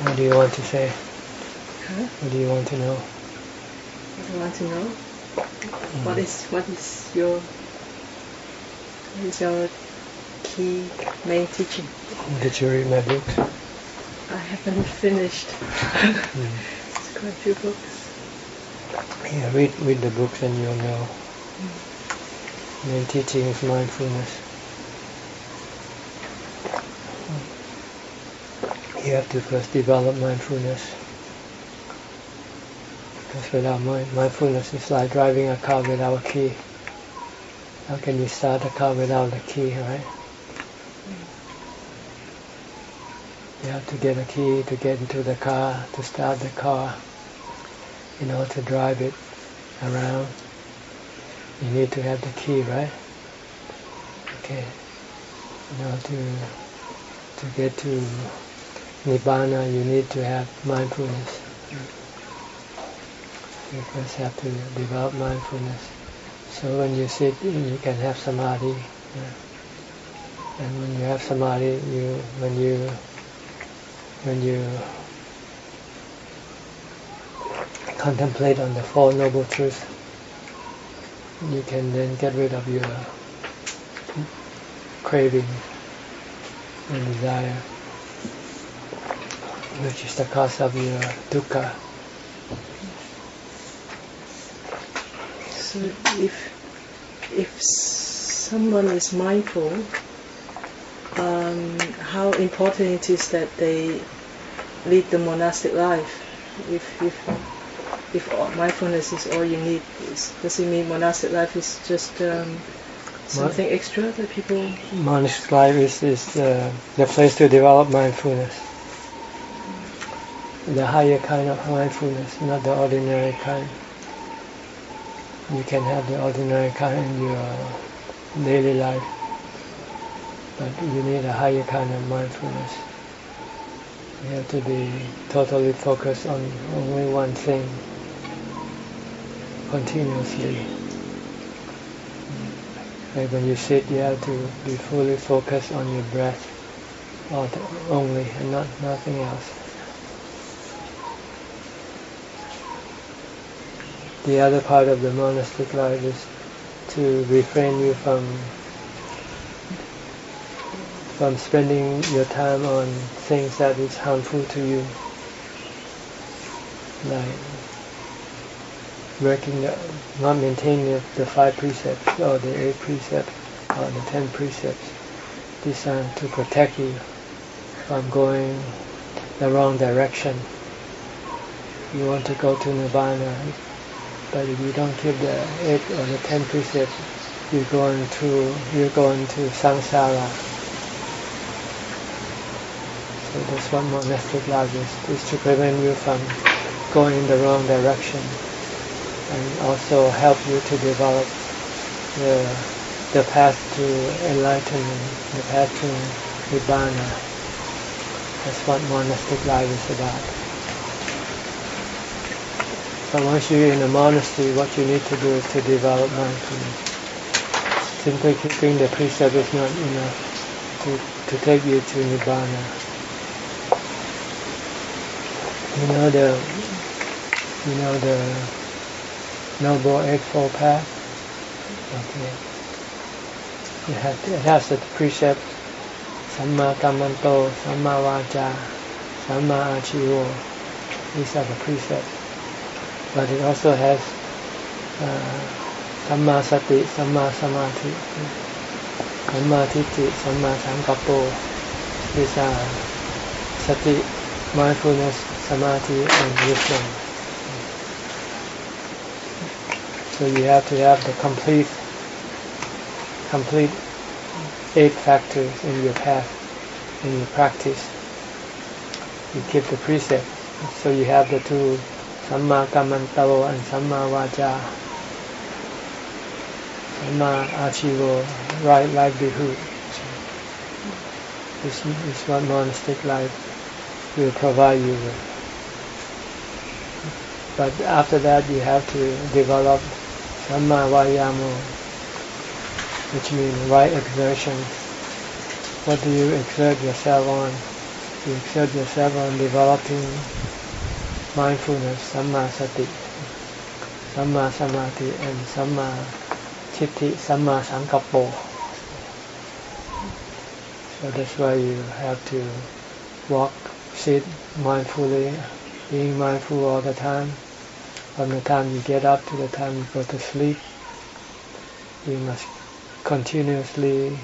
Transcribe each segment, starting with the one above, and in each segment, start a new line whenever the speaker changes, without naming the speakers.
What do you want to say?
Huh?
What do you want to know?
What do you want to know? What is your key main teaching?
Did you read my book?
I haven't finished. It's quite a few books.
Yeah, read the books and you'll know. Main teaching is mindfulness. You have to first develop mindfulness. Because without mindfulness, it's like driving a car without a key. How can you start a car without a key, right? You have to get a key to get into the car, to start the car. In order to drive it around, you need to have the key, right? Okay. In order to get to Nibbana, you need to have mindfulness. You first have to develop mindfulness. So when you sit, you can have samadhi. And when you have samadhi, when you contemplate on the Four Noble Truths, you can then get rid of your craving and desire, which is the cause of your dukkha.
So if someone is mindful, how important it is that they lead the monastic life? If mindfulness is all you need, does it mean monastic life is just something extra that people?
Monastic life is the place to develop mindfulness. The higher kind of mindfulness, not the ordinary kind. You can have the ordinary kind in your daily life, but you need a higher kind of mindfulness. You have to be totally focused on only one thing continuously. Like when you sit, you have to be fully focused on your breath only, and nothing else. The other part of the monastic life is to refrain you from spending your time on things that is harmful to you, like not maintaining the 5 precepts or the 8 precepts or the 10 precepts. These are to protect you from going the wrong direction. You want to go to Nibbana, but if you don't keep the 8 or the 10 precepts, you're going to samsara. So that's what monastic life is to prevent you from going in the wrong direction, and also help you to develop the path to enlightenment, the path to Nibbana. That's what monastic life is about. So once you're in a monastery, what you need to do is to develop mindfulness. Simply keeping the precept is not enough to take you to Nibbana. You know the Noble Eightfold Path? Okay. It has the precept Samma Kammanto, Samma Vaja, Samma Achivo. These are the precepts. But it also has Samma Sati, Samma Samadhi, Samma Titti, Samma Sankappo. These are Sati, mindfulness, Samadhi, and wisdom. So you have to have the complete 8 factors in your path, in your practice. You keep the precept. So you have the 2 Samma Kammanto and Samma Vaja, Samma Achivo, right livelihood. This is what monastic life will provide you with. But after that you have to develop Samma Vayamo, which means right exertion. What do you exert yourself on? You exert yourself on developing mindfulness, Samma Sati, Samma Samadhi, and Samma Chitti, Samma Sankappo. So that's why you have to walk, sit mindfully, being mindful all the time. From the time you get up to the time you go to sleep, you must continuously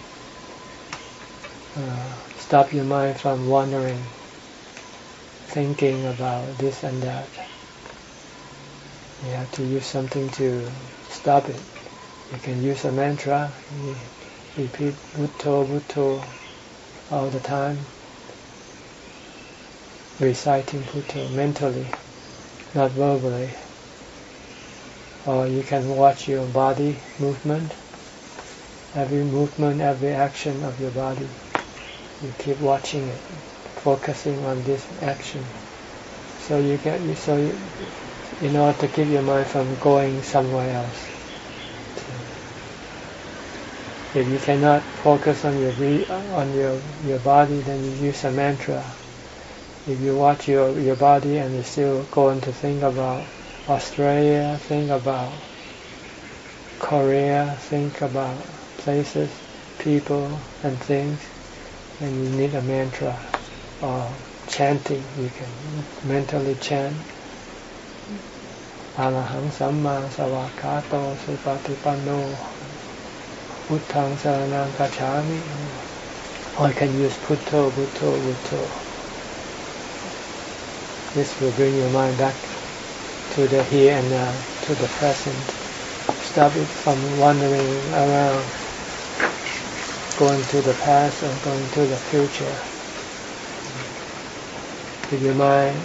stop your mind from wandering, thinking about this and that. You have to use something to stop it. You can use a mantra, you repeat Bhutto, Bhutto all the time, reciting Bhutto mentally, not verbally. Or you can watch your body movement, every action of your body. You keep watching it, focusing on this action. So in order to keep your mind from going somewhere else. If you cannot focus on your body, then you use a mantra. If you watch your body and you still going to think about Australia, think about Korea, think about places, people and things, and you need a mantra or chanting. You can mentally chant Arahang Samma Savakato Supatipanno Uttang Saranang Gacchami. Or you can use Bhutto, Bhutto, Bhutto. This will bring your mind back to the here and now, to the present. Stop it from wandering around, going to the past or going to the future. If your mind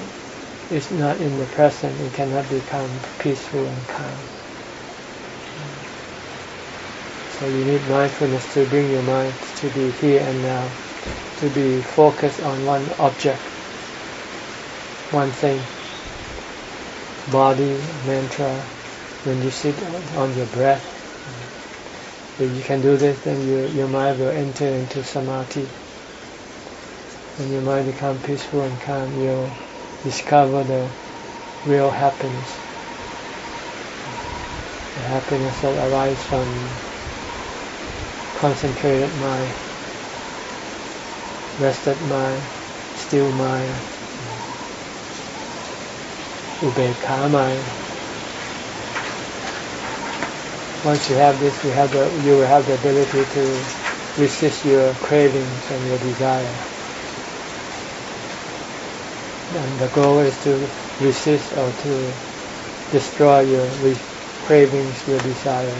is not in the present, it cannot become peaceful and calm. So you need mindfulness to bring your mind to be here and now, to be focused on one object, one thing. Body, mantra, when you sit on your breath. If you can do this, then your mind will enter into samadhi. When your mind becomes peaceful and calm, you'll discover the real happiness. The happiness that arises from concentrated mind, rested mind, still mind, ubekkha mind. Once you have this, you will have the ability to resist your cravings and your desire. And the goal is to resist or to destroy your cravings, your desire,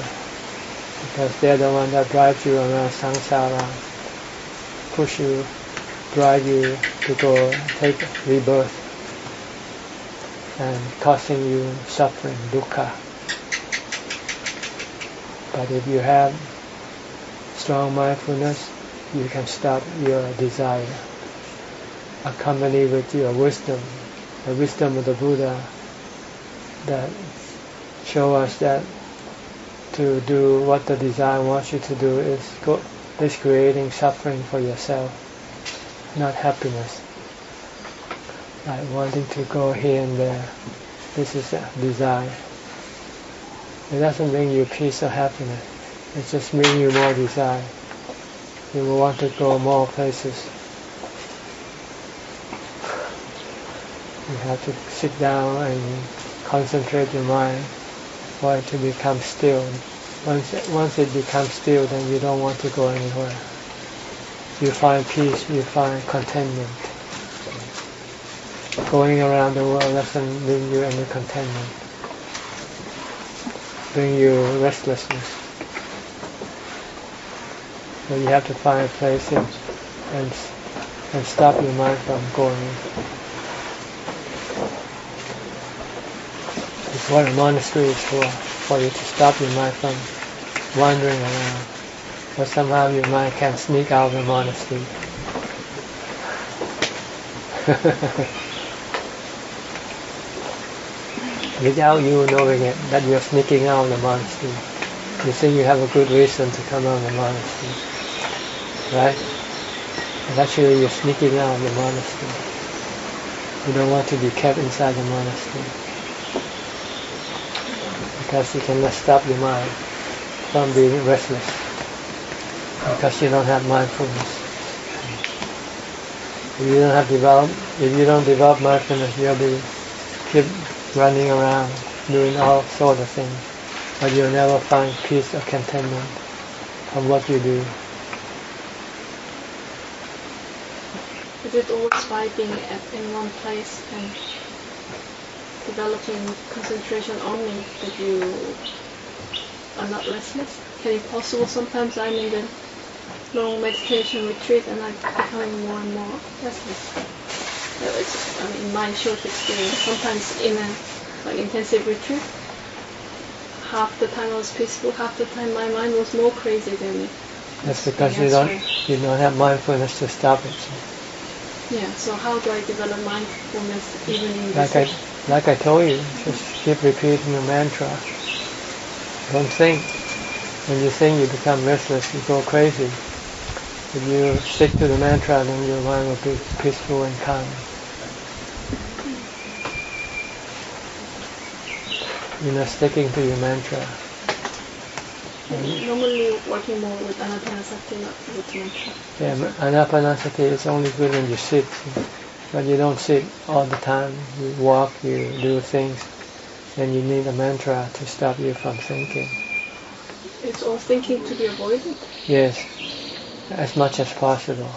because they're the one that drives you around samsara, push you, drive you to go take rebirth, and causing you suffering, dukkha. But if you have strong mindfulness, you can stop your desire, accompanied with your wisdom, the wisdom of the Buddha that show us that to do what the desire wants you to do is creating suffering for yourself, not happiness. Like wanting to go here and there, this is a desire. It doesn't bring you peace or happiness. It just brings you more desire. You will want to go more places. You have to sit down and concentrate your mind for it to become still. Once it becomes still, then you don't want to go anywhere. You find peace, you find contentment. Going around the world doesn't bring you any contentment. Bring you restlessness. So you have to find a place and stop your mind from going. It's what a monastery is for you to stop your mind from wandering around. But somehow your mind can sneak out of the monastery. Without you knowing it, that you're sneaking out of the monastery. You think you have a good reason to come out of the monastery. Right? And actually you're sneaking out of the monastery. You don't want to be kept inside the monastery. Because you cannot stop your mind from being restless. Because you don't have mindfulness. If you don't develop mindfulness, you'll be keep running around doing all sorts of things, but you'll never find peace or contentment from what you do.
Is it always by being in one place and developing concentration only that you are not restless? Can it be possible sometimes I'm in the long meditation retreat and I'm becoming more and more restless? In my short experience, sometimes in a intensive retreat, half the time I was peaceful, half the time my mind was more crazy than.
That's because you don't have mindfulness to stop it.
Yeah. So how do I develop mindfulness even in
this? Like I told you, just keep repeating the mantra. Don't think. When you think, you become restless. You go crazy. If you stick to the mantra, then your mind will be peaceful and calm. You're not sticking to your mantra.
Normally working more with anapanasati, not with mantra.
Yeah, anapanasati is only good when you sit, but you don't sit all the time. You walk, you do things, then you need a mantra to stop you from thinking.
It's all thinking to be avoided?
Yes, as much as possible.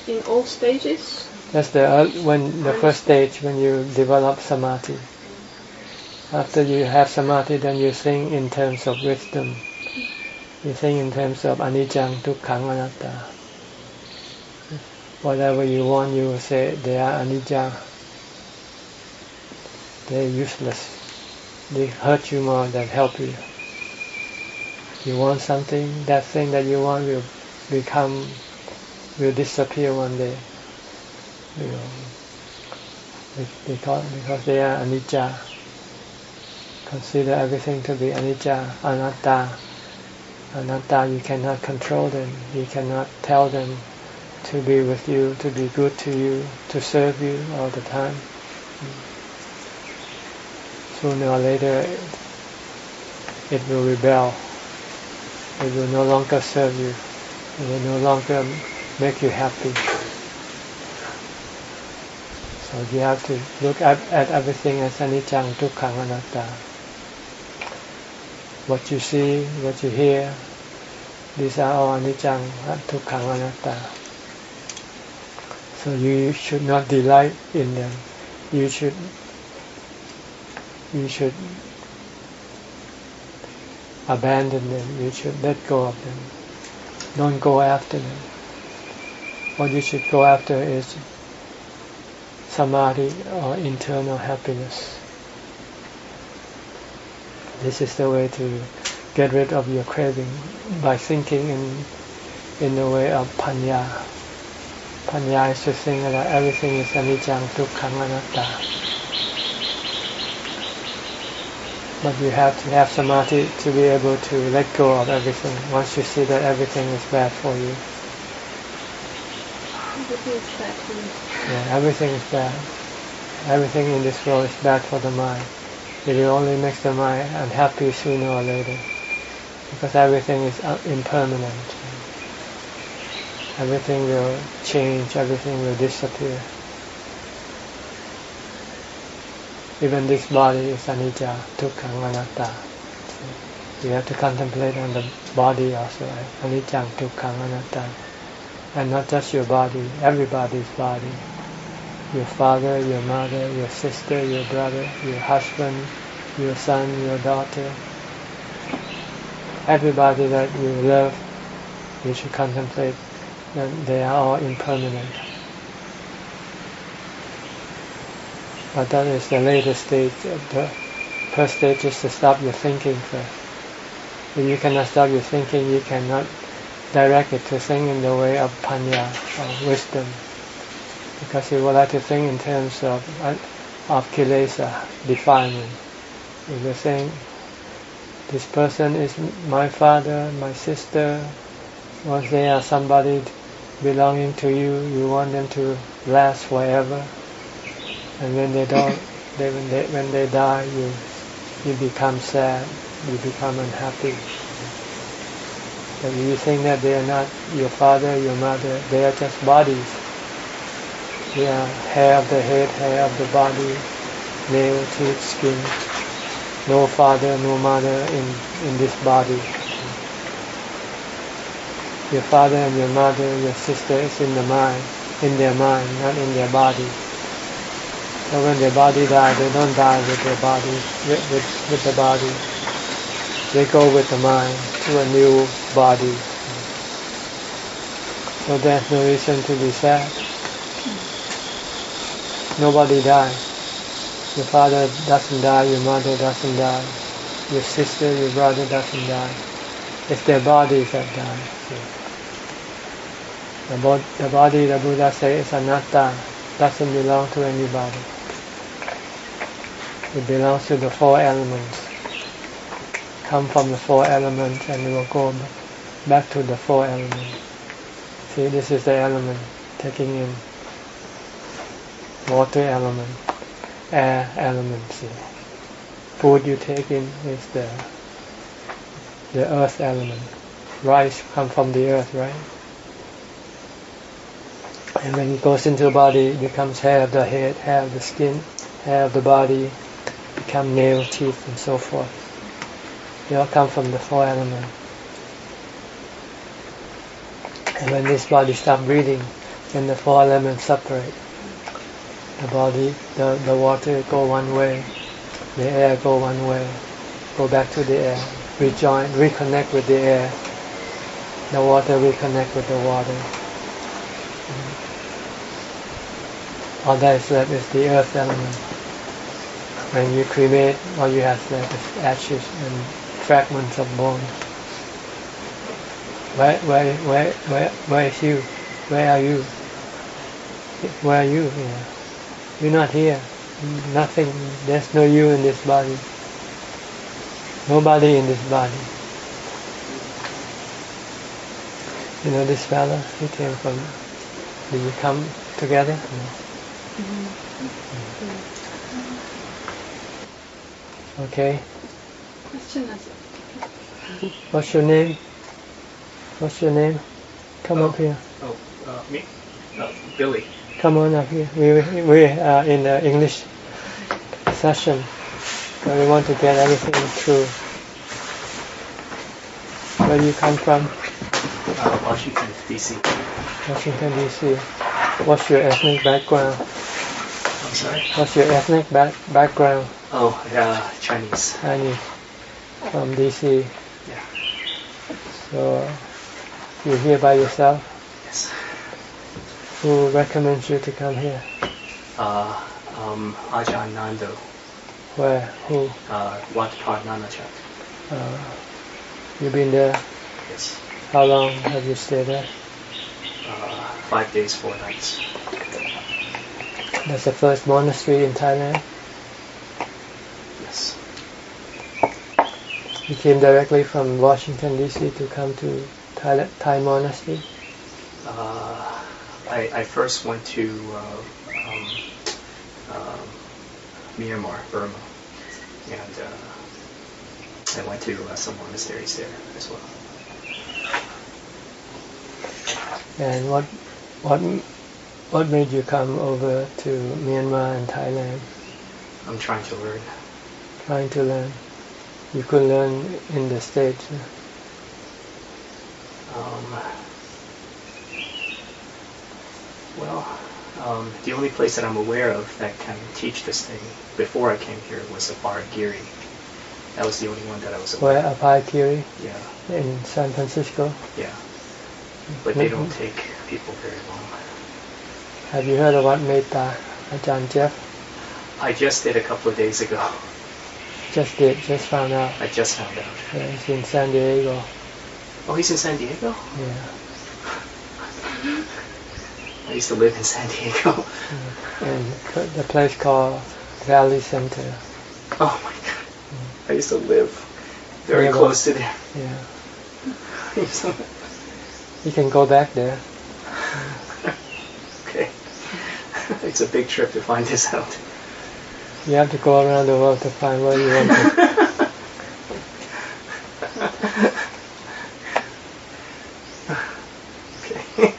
In all stages?
That's the first stage when you develop samadhi. After you have samadhi, then you think in terms of wisdom. You think in terms of anicca, dukkha, anatta. Whatever you want, you will say they are anicca. They're useless. They hurt you more than help you. You want something, that thing that you want will disappear one day. Because they are anicca. Consider everything to be anicca, anatta. Anatta, you cannot control them. You cannot tell them to be with you, to be good to you, to serve you all the time. Sooner or later, it will rebel. It will no longer serve you. It will no longer make you happy. So you have to look at everything as anicca, dukkha, anatta. What you see, what you hear, these are all anicca, dukkha, anatta. So you should not delight in them. You should abandon them. You should let go of them. Don't go after them. What you should go after is samadhi or internal happiness. This is the way to get rid of your craving, by thinking in the way of panya. Panya is to think that everything is anicca, dukkha, anatta. But you have to have samadhi to be able to let go of everything once you see that everything is bad for you.
Everything is bad for you.
Yeah, everything is bad. Everything in this world is bad for the mind. It will only make the mind unhappy sooner or later. Because everything is impermanent. Everything will change, everything will disappear. Even this body is anicca, dukkha, anatta. You have to contemplate on the body also, right? Anicca, dukkha, anatta. And not just your body, everybody's body. Your father, your mother, your sister, your brother, your husband, your son, your daughter. Everybody that you love, you should contemplate that they are all impermanent. But that is the later stage. The first stage is to stop your thinking first. If you cannot stop your thinking, you cannot direct it to think in the way of panya, or wisdom. Because you would like to think in terms of kilesa, defilement. If you think, this person is my father, my sister, or they are somebody belonging to you. You want them to last forever. And when they don't, when they die, you become sad. You become unhappy. But you think that they are not your father, your mother. They are just bodies. They are hair of the head, hair of the body, nail, teeth, skin. No father, no mother in this body. Your father and your mother, your sister is in their mind, not in their body. So when their body dies, they don't die with their body, with the body. They go with the mind to a new body. So there's no reason to be sad. Nobody dies. Your father doesn't die, your mother doesn't die, your sister, your brother doesn't die. It's their bodies that die. The body, the Buddha says, is anatta, doesn't belong to anybody. It belongs to the four elements. Come from the four elements and it will go back to the four elements. See, this is the element taking in water element, air element. See. Food you take in is the earth element. Rice comes from the earth, right? And when it goes into the body, it becomes hair of the head, hair of the skin, hair of the body, become nail, teeth, and so forth. They all come from the four elements. And when this body stops breathing, then the four elements separate. The body, the water go one way, the air go one way, go back to the air, rejoin, reconnect with the air. The water reconnect with the water. All that is left is the earth element. When you cremate, all you have left is ashes and fragments of bone. Where is you? Where are you? Where are you? Yeah. You're not here. Nothing. There's no you in this body. Nobody in this body. You know this fella? He came from. Did you come together? No. Okay.
Question is,
What's your name? What's your name? Come up here.
Me? Billy.
Come on up here. We are in the English session, so we want to get everything through. Where do you come from?
Washington, D.C.
Washington, D.C. What's your ethnic background?
I'm sorry?
What's your ethnic background?
Chinese.
Chinese. From D.C.
Yeah.
So, you're here by yourself?
Yes.
Who recommends you to come here?
Ajahn Nando.
Where? Who?
Wat Yannasangwararam.
You've been there?
Yes.
How long have you stayed there?
5 days, 4 nights.
That's the first monastery in Thailand?
Yes.
You came directly from Washington D.C. to come to Thai monastery?
I first went to Myanmar, Burma, and I went to some monasteries there as well.
And what made you come over to Myanmar and Thailand?
I'm trying to learn.
Trying to learn. You could learn in the States.
The only place that I'm aware of that can teach this thing before I came here was Giri. That was the only one that I was aware of.
Where? Abhijato?
Yeah.
In San Francisco?
Yeah. But they don't take people very long.
Have you heard of Wat Metta, Ajahn Jeff?
I just did a couple of days ago.
Just found out.
I just found out.
Yeah, he's in San Diego.
Oh, he's in San Diego?
Yeah.
I used to live in San Diego.
And the place called Valley Center.
Oh my God. I used to live very close to there.
Yeah. You can go back there.
It's a big trip to find this out.
You have to go around the world to find where you want to.
Okay.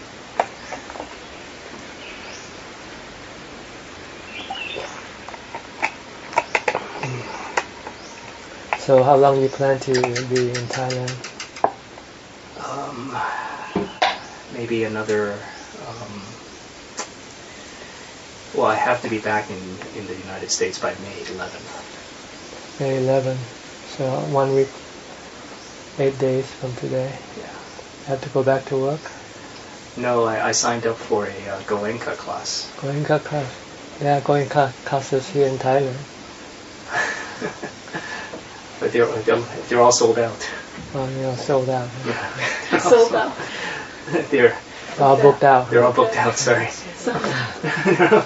So how long you plan to be in Thailand?
Maybe another. Well, I have to be back in the United States by May 11th.
May 11. So 1 week, 8 days from today.
Yeah.
Have to go back to work?
No, I signed up for a Goenka class.
Goenka class. There are Goenka classes here in Thailand.
But they're all sold out.
Oh, you're sold out.
Yeah.
Sold out.
They're
All booked out.
They're all booked out. Sorry.
Sold out.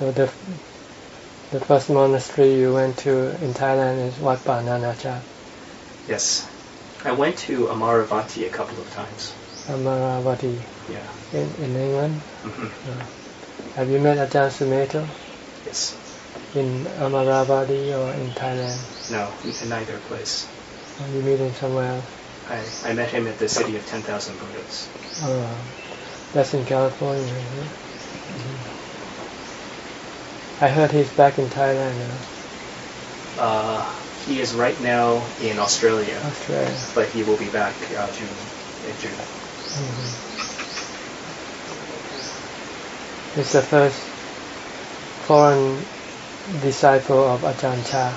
So the first monastery you went to in Thailand is Wat Yannasangwararam.
Yes. I went to Amaravati a couple of times.
Amaravati
Yeah.
in England.
Mm-hmm.
Have you met Ajahn Sumeto
Yes.
in Amaravati or in Thailand?
No, in neither place.
Or you meet him somewhere else?
I met him at the city of 10,000 Buddhas.
That's in California, isn't it? I heard he's back in Thailand now.
He is right now in Australia,
Australia.
but he will be back in June.
He's the first foreign disciple of Ajahn Chah.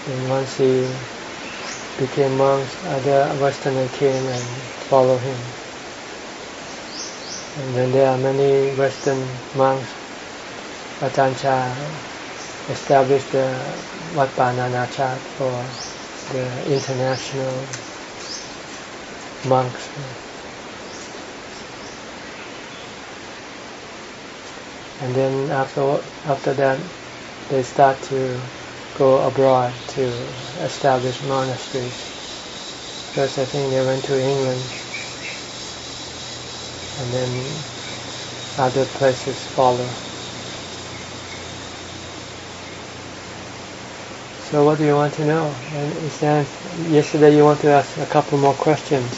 And once he became monks, other Westerners came and followed him. And then there are many Western monks. Ajahn Chah established the Wat Yannasangwararam for the international monks. And then after that, they start to go abroad to establish monasteries. First, I think they went to England, and then other places follow. So what do you want to know? And it sounds, yesterday you want to ask a couple more questions.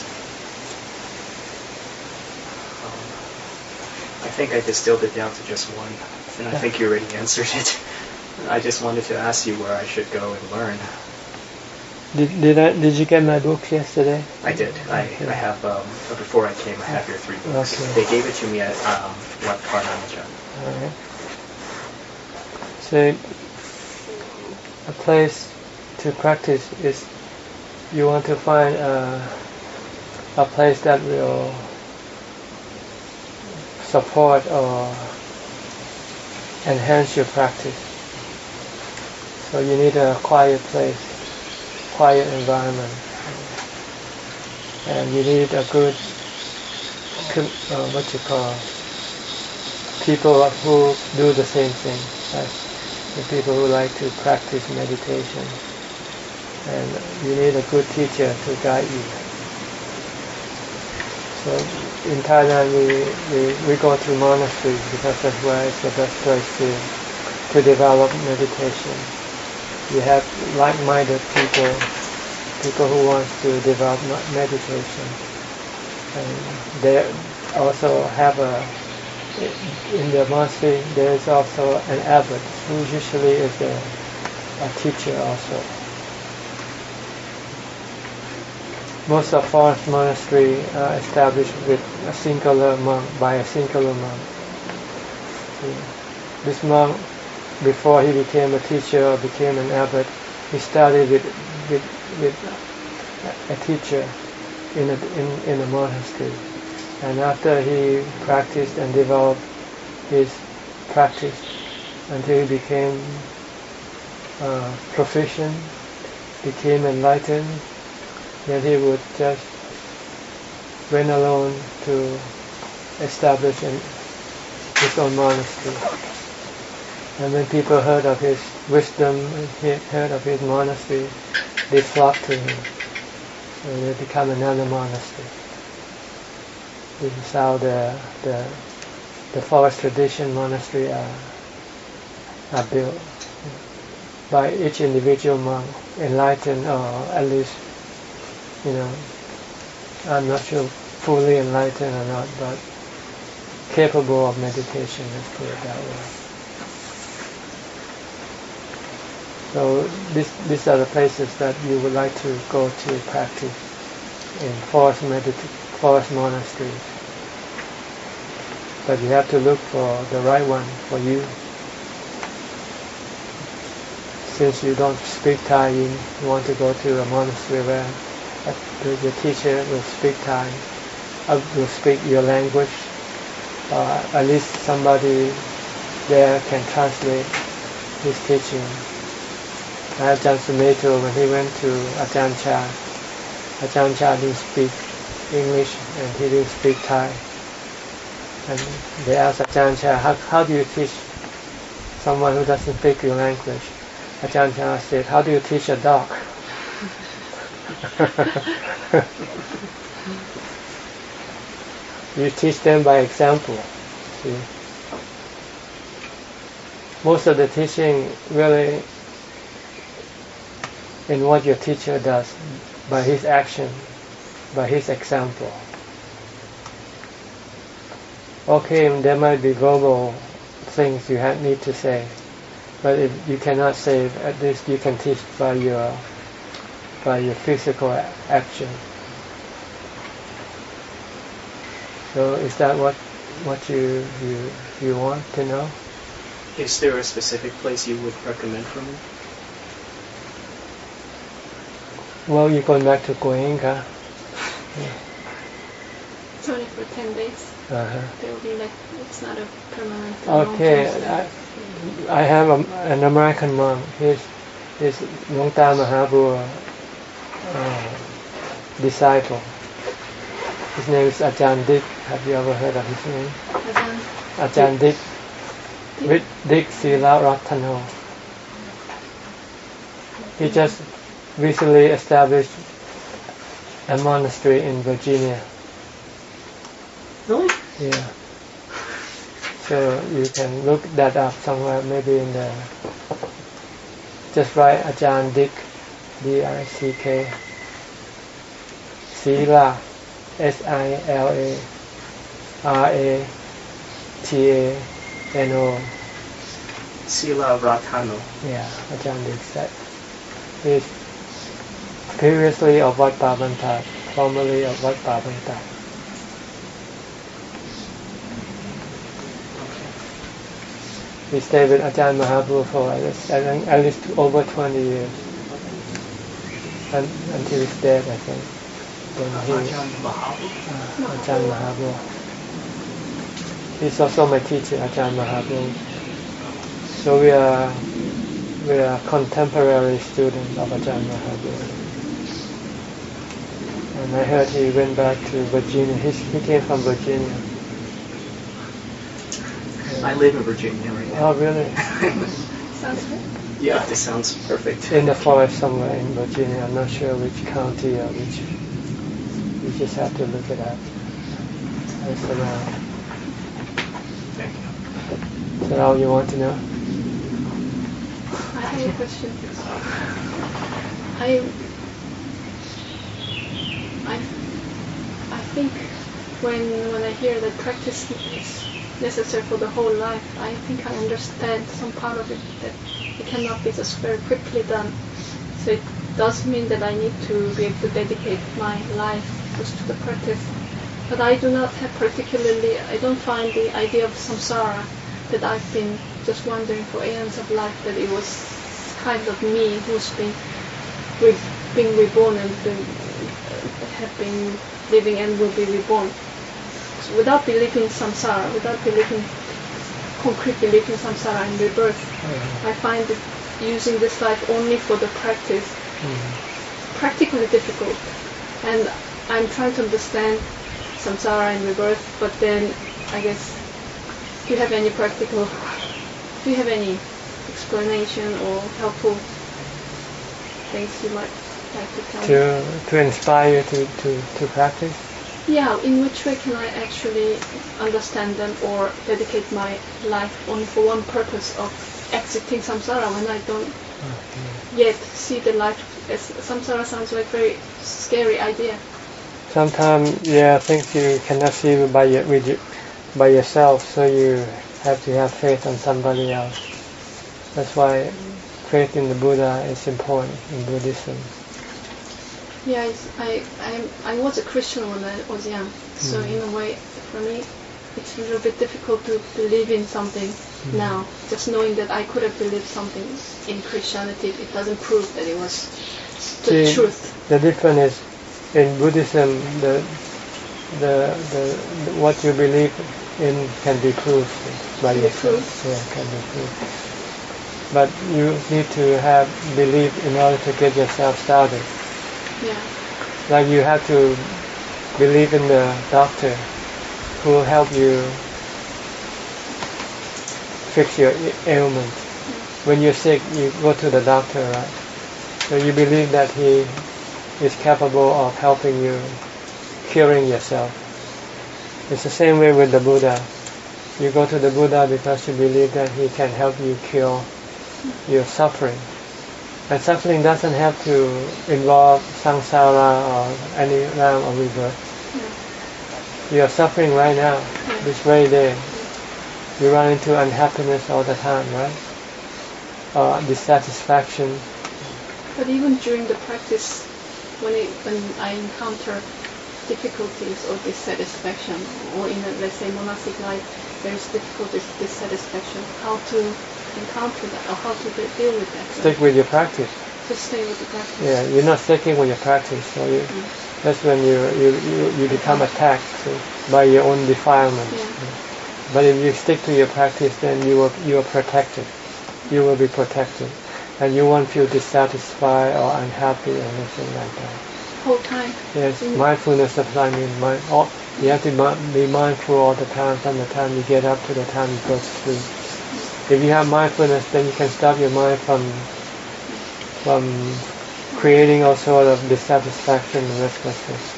I think I distilled it down to just one, and I think you already answered it. I just wanted to ask you where I should go and learn.
Did you get my books yesterday?
I did. I have, before I came, I have your 3 books.
Okay.
They gave it to me at Wat Yannasangwararam.
Alright. So, a place to practice is, you want to find a place that will support or enhance your practice. So you need a quiet place, quiet environment, and you need a good, people who do the same thing. That's the people who like to practice meditation, and you need a good teacher to guide you. So in Thailand we go to monasteries because that's where it's the best place to develop meditation. You have like-minded people who want to develop meditation, and they also have in the monastery there is also an abbot who usually is a teacher also. Most of forest monasteries are established with a singular monk, by a singular monk. This monk, before he became a teacher or became an abbot, he studied with a teacher in a monastery. And after he practiced and developed his practice until he became proficient, became enlightened, then he would just went alone to establish his own monastery. And when people heard of his wisdom, heard of his monastery, they flocked to him. they become another monastery. This is how the forest tradition monastery are built by each individual monk, enlightened, or at least, I'm not sure fully enlightened or not, but capable of meditation, let's put it that way. So these are the places that you would like to go to practice in forest monasteries. But you have to look for the right one for you. Since you don't speak Thai, you want to go to a monastery where the teacher will speak Thai, will speak your language, or at least somebody there can translate his teaching. Ajahn Sumedho, when he went to Ajahn Chah didn't speak English and he didn't speak Thai. And they asked Ajahn Chah, how do you teach someone who doesn't speak your language? Ajahn Chah said, how do you teach a dog? You teach them by example. See? Most of the teaching really in what your teacher does, by his action, by his example. Okay, there might be verbal things you need to say, but if you cannot say, at least you can teach by your physical action. So is that what you want to know?
Is there a specific place you would recommend for me?
Well, you're going back to Goenka.
It's only for 10 days.
Uh-huh.
There will be it's not a permanent.
Okay, I have an American monk. He's Luang Ta Mahabua disciple. His name is Ajahn Dick. Have you ever heard of his name? Ajahn Dick. Dick Sila Ratano. He just recently established a monastery in Virginia.
Really?
Yeah. So you can look that up somewhere, maybe in the... Just write Ajahn Dick, D-I-C-K, Sila, S-I-L-A-R-A-T-A-N-O.
Sila Ratano.
Yeah, Ajahn Dick said. He's previously of Wat Pabantat, formerly of Wat Pabantat. He stayed with Ajahn Mahabua for at least over 20 years. Until his death, I think.
Ajahn Mahabua?
Ajahn Mahabua. He's also my teacher, Ajahn Mahabua. So we are contemporary students of Ajahn Mahabua. And I heard he went back to Virginia. He came from Virginia.
I live in Virginia right now.
Oh, really?
Sounds good.
Yeah, this sounds perfect.
In the forest somewhere in Virginia. I'm not sure which county or which. You just have to look it up. It's around.
Thank you.
Is that all you want to know?
I have a question. I think when I hear that practice is necessary for the whole life, I think I understand some part of it, that it cannot be just very quickly done. So it does mean that I need to be able to dedicate my life just to the practice. But I do not have I don't find the idea of samsara, that I've been just wondering for aeons of life, that it was kind of me who's being reborn and have been living and will be reborn. So without believing samsara, without concrete belief in samsara and rebirth, I find that using this life only for the practice practically difficult. And I'm trying to understand samsara and rebirth, but then I guess, do you have any explanation or helpful things you might like to tell me?
To inspire you to practice?
Yeah, in which way can I actually understand them or dedicate my life only for one purpose of exiting samsara when I don't yet see the life as samsara sounds like very scary idea.
Sometimes, things you cannot see by yourself, so you have to have faith on somebody else. That's why faith in the Buddha is important in Buddhism.
Yeah, I was a Christian when I was young, so in a way, for me, it's a little bit difficult to believe in something now. Just knowing that I could have believed something in Christianity, it doesn't prove that it was the truth.
The difference is, in Buddhism, what you believe in can be proved by yourself. Yeah, can be proved. But you need to have belief in order to get yourself started.
Yeah.
Like you have to believe in the doctor who will help you fix your ailment. When you're sick, you go to the doctor, right? So you believe that he is capable of helping you, curing yourself. It's the same way with the Buddha. You go to the Buddha because you believe that he can help you cure your suffering. And suffering doesn't have to involve samsara or any realm or rebirth. You are suffering right now, this very day. You run into unhappiness all the time, right? Or dissatisfaction.
But even during the practice, when I encounter difficulties or dissatisfaction, or in a, let's say, monastic life, there is difficulties, dissatisfaction, how to encounter that or how to deal with that?
Stick with your practice.
Just stay with the practice.
Yeah, you're not sticking with your practice, so that's when you become attacked by your own defilement.
Yeah.
But if you stick to your practice, then you are protected. You will be protected, and you won't feel dissatisfied or unhappy or anything like that.
Whole time.
Yes, mindfulness of time. You have to be mindful all the time, from the time you get up to the time you go to sleep. If you have mindfulness, then you can stop your mind from creating all sort of dissatisfaction and restlessness.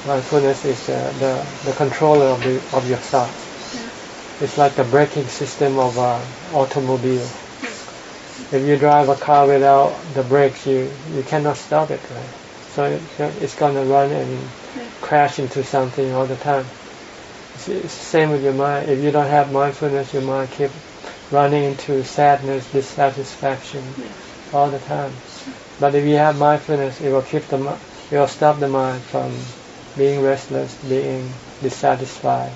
Mindfulness is the controller of your thoughts. Yeah. It's like the braking system of an automobile. If you drive a car without the brakes, you cannot stop it, right? So it's going to run and crash into something all the time. It's the same with your mind. If you don't have mindfulness, your mind keeps running into sadness, dissatisfaction all the time. But if you have mindfulness, it will stop the mind from being restless, being dissatisfied.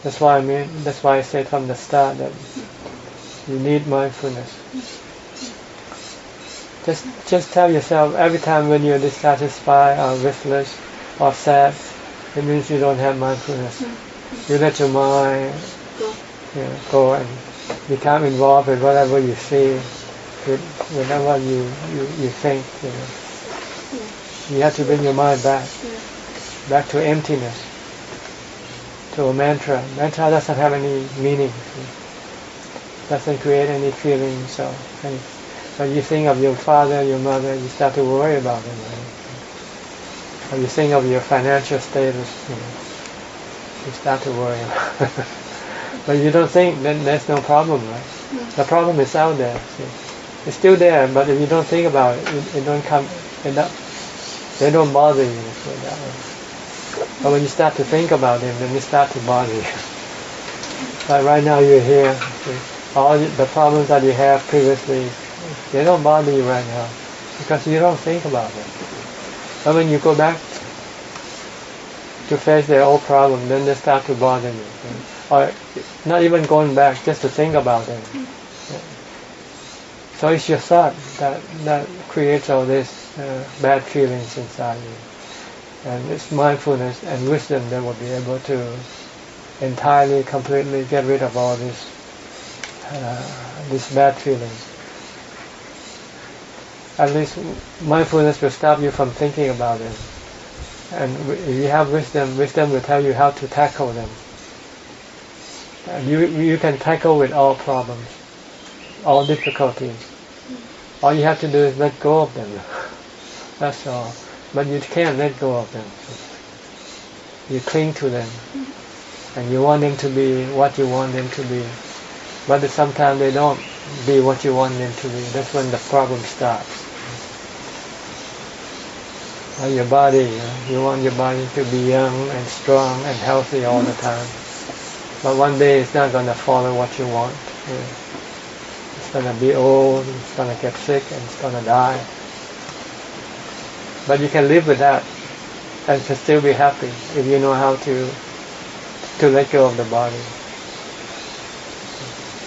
That's why I said from the start that you need mindfulness. Just tell yourself every time when you're dissatisfied or restless or sad, it means you don't have mindfulness. You let your mind go and become involved with whatever you see, with whatever you think. You have to bring your mind back to emptiness, to a mantra. Mantra doesn't have any meaning. Doesn't create any feelings. So when you think of your father, your mother, you start to worry about them. Right? Or you think of your financial status, you start to worry about it. But you don't think, then there's no problem, right? The problem is out there. See? It's still there, but if you don't think about it, they don't bother you. But when you start to think about them, then they start to bother you. But right now you're here. See? All the problems that you have previously, they don't bother you right now because you don't think about it. But when you go back to face their old problem, then they start to bother you. Or not even going back, just to think about them. So it's your thought that creates all these bad feelings inside you. And it's mindfulness and wisdom that will be able to entirely, completely get rid of all these bad feelings. At least mindfulness will stop you from thinking about them. And if you have wisdom will tell you how to tackle them. And you can tackle with all problems, all difficulties. All you have to do is let go of them. That's all. But you can't let go of them. You cling to them. And you want them to be what you want them to be. But sometimes they don't be what you want them to be. That's when the problem starts. Like your body, you want your body to be young and strong and healthy all the time. But one day it's not going to follow what you want. It's going to be old, it's going to get sick, and it's going to die. But you can live with that and can still be happy if you know how to let go of the body.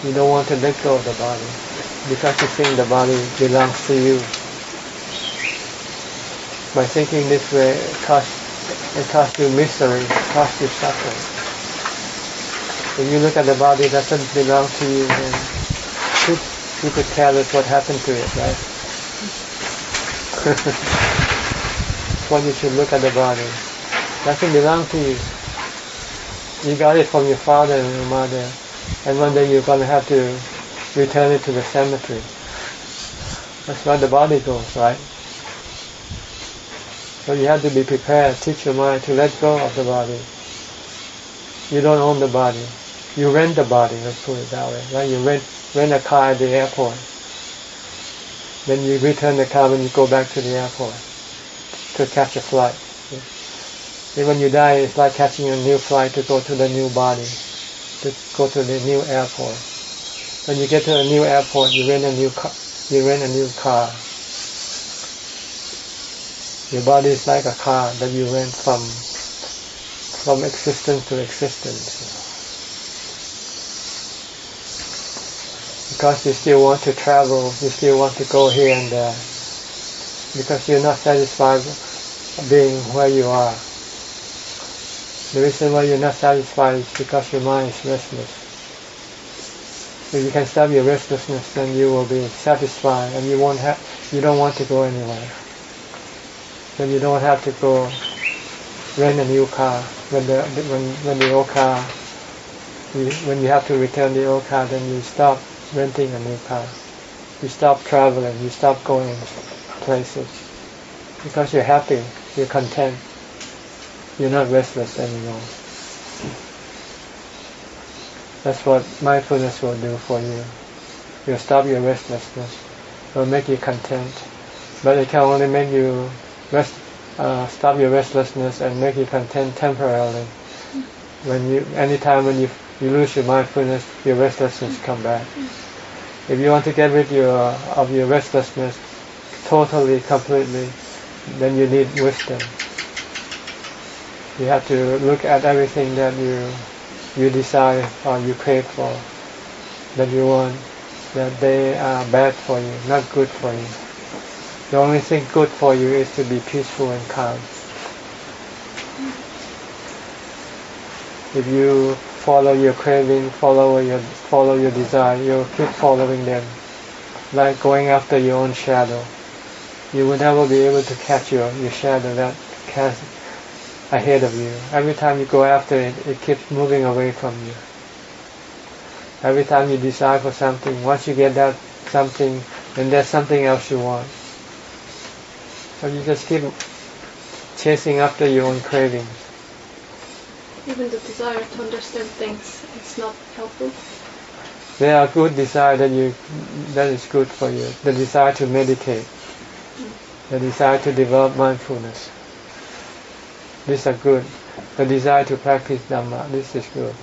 You don't want to let go of the body because you think the body belongs to you. By thinking this way, it costs you misery, it costs you suffering. If you look at the body that doesn't belong to you, then you could tell us what happened to it, right? That's why you should look at the body. It doesn't belong to you. You got it from your father and your mother, and one day you're going to have to return it to the cemetery. That's where the body goes, right? So you have to be prepared, teach your mind to let go of the body. You don't own the body. You rent the body, let's put it that way. Right? You rent a car at the airport. Then you return the car when you go back to the airport to catch a flight. And when you die, it's like catching a new flight to go to the new body, to go to the new airport. When you get to a new airport, you rent a new car. Your body is like a car that you rent from existence to existence. Because you still want to travel, you still want to go here and there. Because you're not satisfied being where you are. The reason why you're not satisfied is because your mind is restless. If you can stop your restlessness, then you will be satisfied, and you don't want to go anywhere. Then you don't have to go rent a new car. When the old car, when you have to return the old car, then you stop renting a new car. You stop traveling. You stop going places because you're happy. You're content. You're not restless anymore. That's what mindfulness will do for you. You'll stop your restlessness. It will make you content. But it can only make you stop your restlessness and make you content temporarily. Anytime when you lose your mindfulness, your restlessness come back. If you want to get rid of your restlessness totally, completely, then you need wisdom. You have to look at everything that you desire or you crave for, that you want, that they are bad for you, not good for you. The only thing good for you is to be peaceful and calm. If you follow your craving, follow your desire, you'll keep following them, like going after your own shadow. You will never be able to catch your shadow that casts ahead of you. Every time you go after it, it keeps moving away from you. Every time you desire for something, once you get that something, then there's something else you want. So you just keep chasing after your own cravings.
Even the desire to understand things is not helpful.
There are good desire that is good for you. The desire to meditate, the desire to develop mindfulness. These are good. The desire to practice Dhamma, this is good.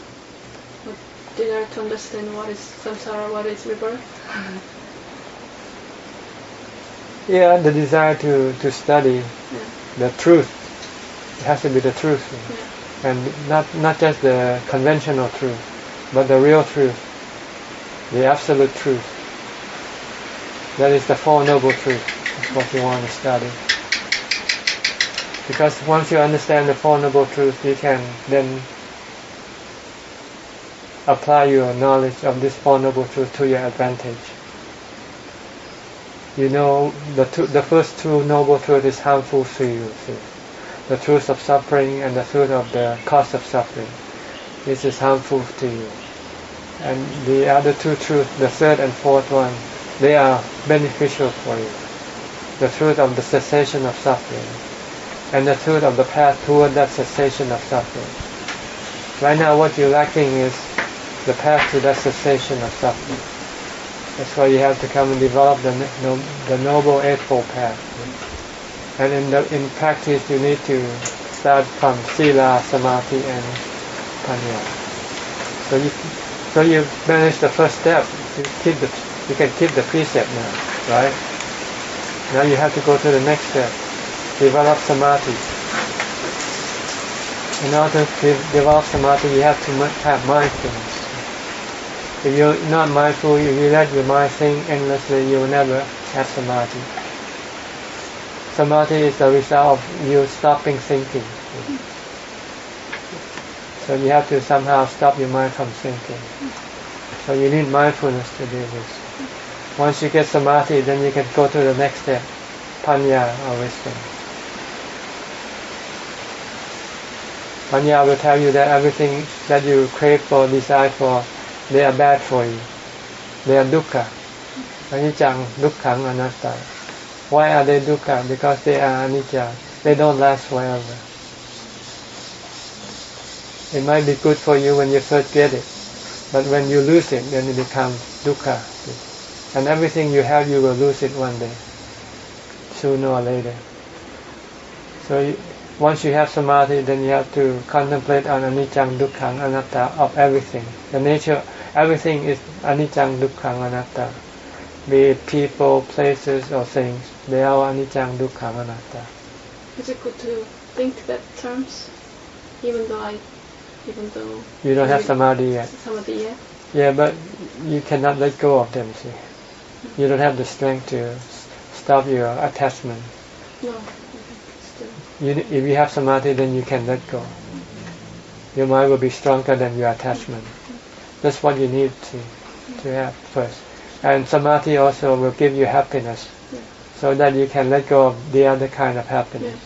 But desire to understand what is samsara, what is rebirth.
Yeah, the desire to study the truth. It has to be the truth. Yeah. And not just the conventional truth, but the real truth, the absolute truth. That is the Four Noble Truths. That's what you want to study. Because once you understand the Four Noble Truths, you can then apply your knowledge of this Four Noble Truths to your advantage. You know, the first two Noble Truths is harmful to you. See? The truth of suffering and the truth of the cause of suffering. This is harmful to you. And the other two truths, the third and fourth one, they are beneficial for you. The truth of the cessation of suffering and the truth of the path toward that cessation of suffering. Right now what you're lacking is the path to that cessation of suffering. That's why you have to come and develop the Noble Eightfold Path. And in practice you need to start from Sila, Samadhi and Panya. So you manage the first step. You can keep the precept now, right? Now you have to go to the next step. Develop Samadhi. In order to develop Samadhi, you have to have mindfulness. If you're not mindful, if you let your mind think endlessly, you will never have Samadhi. Samadhi is the result of you stopping thinking. So you have to somehow stop your mind from thinking. So you need mindfulness to do this. Once you get Samadhi, then you can go to the next step, Panya or wisdom. Panya will tell you that everything that you crave for, desire for, they are bad for you. They are dukkha. Anicca, dukkhang, anatta. Why are they dukkha? Because they are anicca. They don't last forever. It might be good for you when you first get it, but when you lose it, then it becomes dukkha. And everything you have, you will lose it one day, sooner or later. So once you have Samadhi, then you have to contemplate on anicca, dukkhang, anatta of everything. The nature, everything is anicca, dukkhang, anatta. Be it people, places, or things, they are anicca, dukkhang, anatta.
Is it good to think that terms, even though
you don't have Samadhi yet?
Samadhi yet?
Yeah, but you cannot let go of them, see. You don't have the strength to stop your attachment.
No.
If you have Samadhi, then you can let go. Your mind will be stronger than your attachment. That's what you need to have first. And Samadhi also will give you happiness, so that you can let go of the other kind of happiness.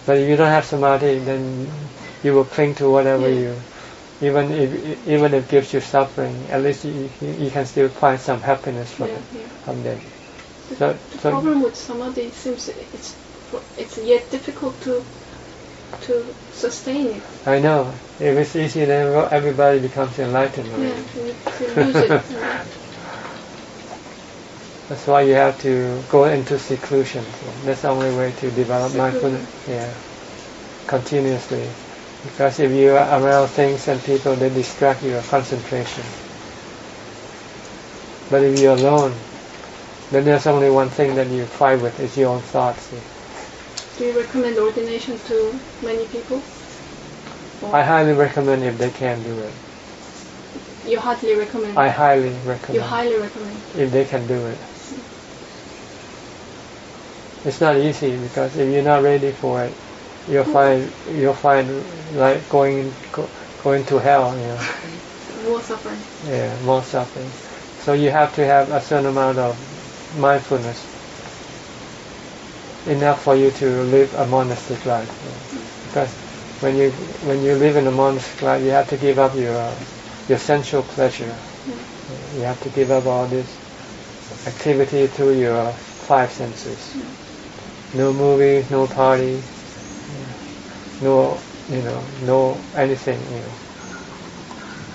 But if you don't have Samadhi, then you will cling to whatever even if it gives you suffering, at least you can still find some happiness from it.
The problem with Samadhi seems it's yet difficult to sustain it.
I know. If it's easy, then everybody becomes enlightened.
Yeah, you lose it.
That's why you have to go into seclusion. That's the only way to develop mindfulness. Yeah, continuously. Because if you are around things and people, they distract your concentration. But if you're alone, then there's only one thing that you fight with, is your own thoughts.
Do you recommend ordination to many people?
I highly recommend if they can do it.
You hardly recommend?
I highly recommend.
You highly recommend?
If they can do it. It's not easy, because if you're not ready for it, you'll find like going to hell, you know.
More suffering.
Yeah, more suffering. So you have to have a certain amount of mindfulness, enough for you to live a monastic life. Because when you live in a monastic life, you have to give up your sensual pleasure. You have to give up all this activity through your five senses. No movie, no party, no anything.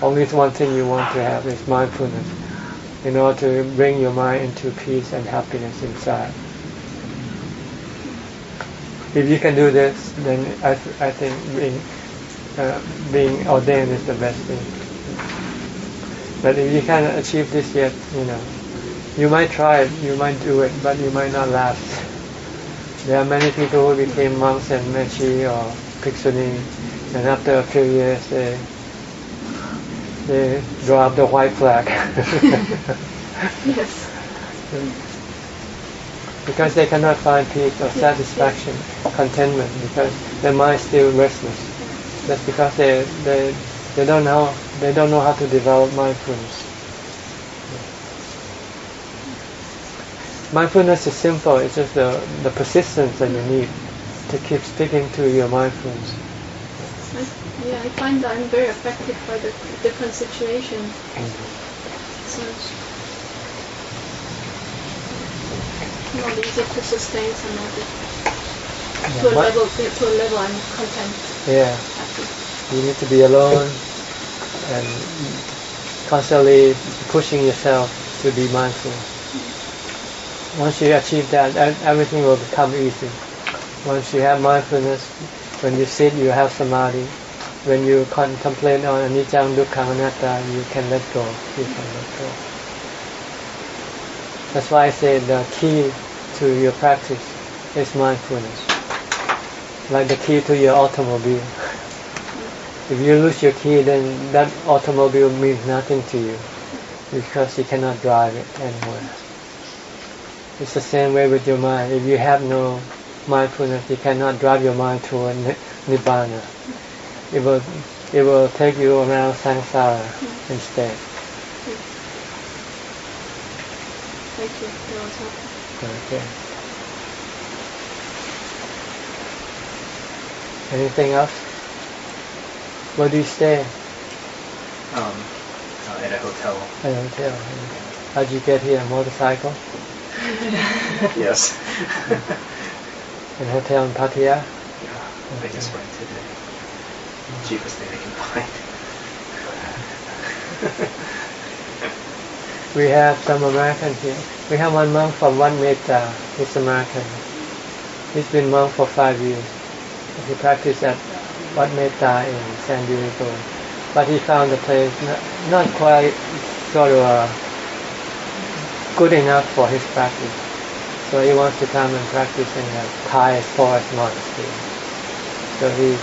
Only one thing you want to have is mindfulness, in order to bring your mind into peace and happiness inside. If you can do this, then I think being ordained is the best thing. But if you can't achieve this yet, you might try it, you might do it, but you might not last. There are many people who became monks and mechi or Bhikkhuni, and after a few years they drop the white flag.
Yes.
Because they cannot find peace or satisfaction, contentment, because their mind is still restless. That's because they don't know how to develop mindfulness. Mindfulness is simple. It's just the persistence that you need to keep sticking to your mindfulness.
I find that I'm very affected by the different situations. So not easy to sustain some of it.
Yeah,
To a level I'm content.
yeah,
Happy.
you need to be alone and constantly pushing yourself to be mindful. Once you achieve that, everything will become easy. Once you have mindfulness, when you sit, you have samadhi. When you contemplate on anicca, dukkha, anatta, you can let go. You can let go. That's why I say the key to your practice is mindfulness. Like the key to your automobile. If you lose your key, then that automobile means nothing to you because you cannot drive it anymore. It's the same way with your mind. If you have no mindfulness, you cannot drive your mind toward nibbana. It will take you around samsara instead.
Thank you. That was helpful.
Okay. Anything else? Where do you stay?
At a hotel.
At a hotel. How'd you get here? Motorcycle?
Yes.
An hotel in Pattaya?
Yeah. I just rented it. Cheapest thing I can find.
We have some Americans here. We have one monk from Wat Metta. He's American. He's been monk for 5 years. He practiced at Wat Metta in San Diego. But he found the place not quite sort of good enough for his practice. So he wants to come and practice in a Thai forest monastery. So he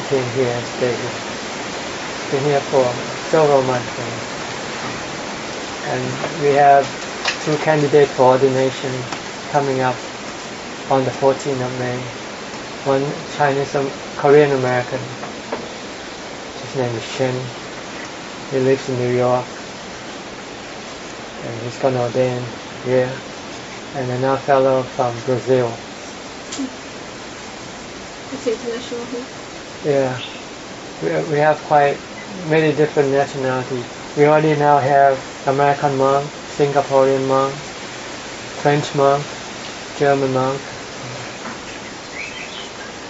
came here and stayed here. He's been here for several months now. And we have 2 candidates for ordination coming up on the 14th of May. One Chinese, Korean American. His name is Shen. He lives in New York. And he's going to ordain here. And another fellow from Brazil.
It's international here.
Yeah. We have quite many different nationalities. We already now have American monk, Singaporean monk, French monk, German monk.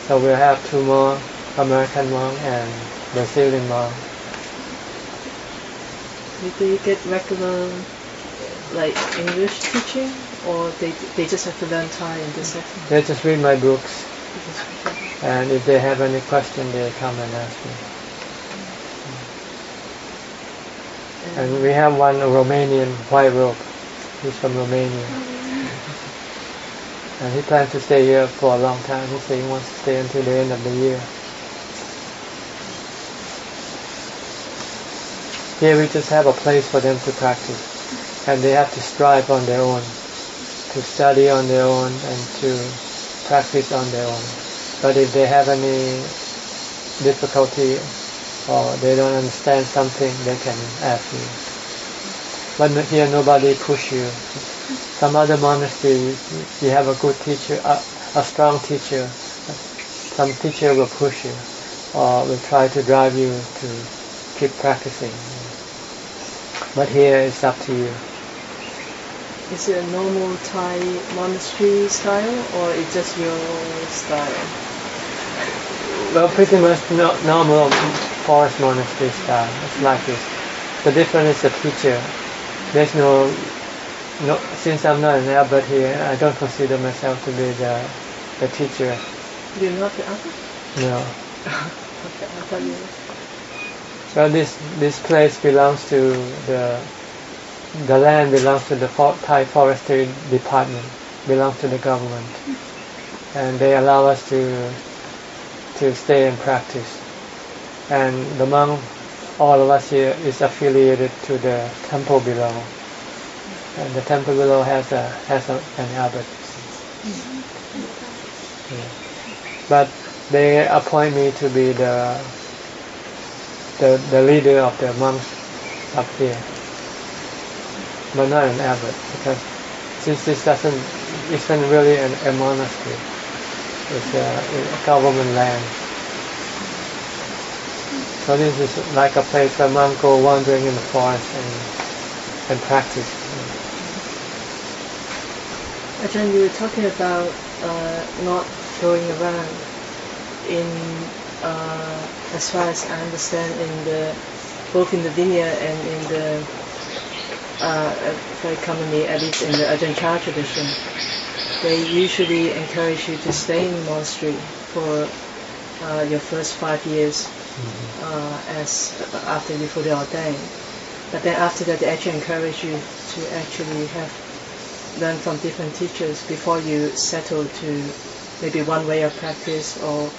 So we'll have 2 more American monk and Brazilian monk.
Did they get regular, like, English teaching, or they just have to learn Thai in this setting?
They just read my books, and if they have any question, they come and ask me. And we have one Romanian white robe. He's from Romania. And he plans to stay here for a long time. He said he wants to stay until the end of the year. Here we just have a place for them to practice. And they have to strive on their own, to study on their own and to practice on their own. But if they have any difficulty or they don't understand something, they can ask me. But here nobody push you. Some other monasteries, you have a good teacher, a strong teacher. Some teacher will push you or will try to drive you to keep practicing. But here it's up to you.
Is it a normal Thai monastery style, or it's just your style?
Well, pretty much normal forest monastery style. It's like this. The difference is the teacher. There's no, since I'm not an abbot here, I don't consider myself to be the teacher.
You're not the abbot?
No.
Okay, I thought you were.
Well, this place belongs to the land belongs to the Thai Forestry Department, belongs to the government, and they allow us to stay and practice. And the monk, all of us here, is affiliated to the temple below, and the temple below has an abbot. Yeah. But they appoint me to be the leader of the monks up here, but not an abbot, because since this isn't really a monastery, it's a government land. So this is like a place where monks go wandering in the forest and practice.
Ajahn, you were talking about not going around in, as far as I understand, both in the Vinaya and in the very commonly, at least in the Ajahn Chah tradition, they usually encourage you to stay in the monastery for your first 5 years as after you fully ordained. But then after that, they actually encourage you to actually learn from different teachers before you settle to maybe one way of practice or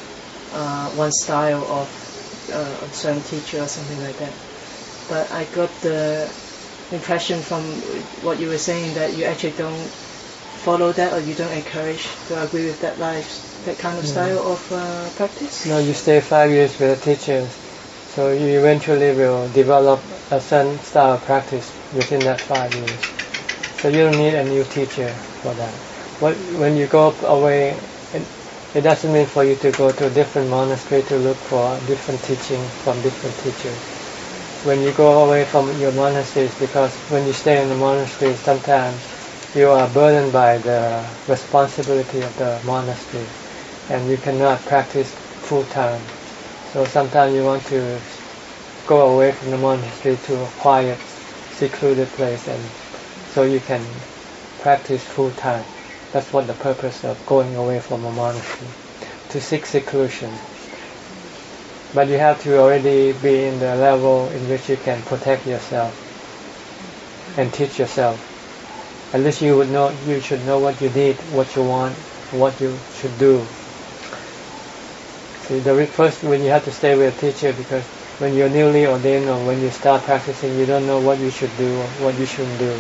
one style of a certain teacher or something like that. But I got the impression from what you were saying that you actually don't follow that, or you don't encourage to agree with that kind of style of practice?
No, you stay 5 years with a teacher, so you eventually will develop a certain style of practice within that 5 years. So you don't need a new teacher for that. When you go away, it doesn't mean for you to go to a different monastery to look for different teaching from different teachers. When you go away from your monasteries, because when you stay in the monastery, sometimes you are burdened by the responsibility of the monastery, and you cannot practice full time. So sometimes you want to go away from the monastery to a quiet, secluded place, and so you can practice full time. That's what the purpose of going away from a monastery, to seek seclusion. But you have to already be in the level in which you can protect yourself and teach yourself. At least you should know what you need, what you want, what you should do. See, first when you have to stay with a teacher, because when you're newly ordained or when you start practicing, you don't know what you should do or what you shouldn't do.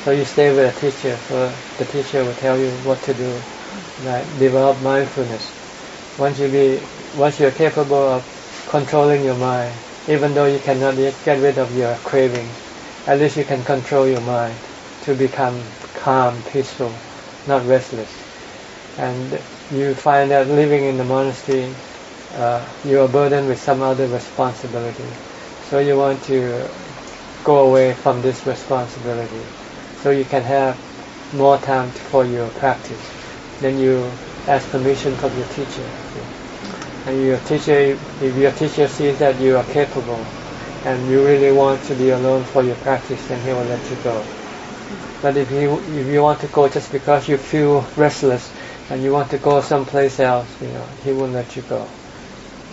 So you stay with a teacher, so the teacher will tell you what to do, like develop mindfulness. Once you're capable of controlling your mind, even though you cannot yet get rid of your cravings, at least you can control your mind to become calm, peaceful, not restless. And you find that living in the monastery, you are burdened with some other responsibility. So you want to go away from this responsibility, so you can have more time for your practice. Then you ask permission from your teacher. And if your teacher sees that you are capable and you really want to be alone for your practice, then he will let you go. But if you want to go just because you feel restless and you want to go someplace else, he won't let you go.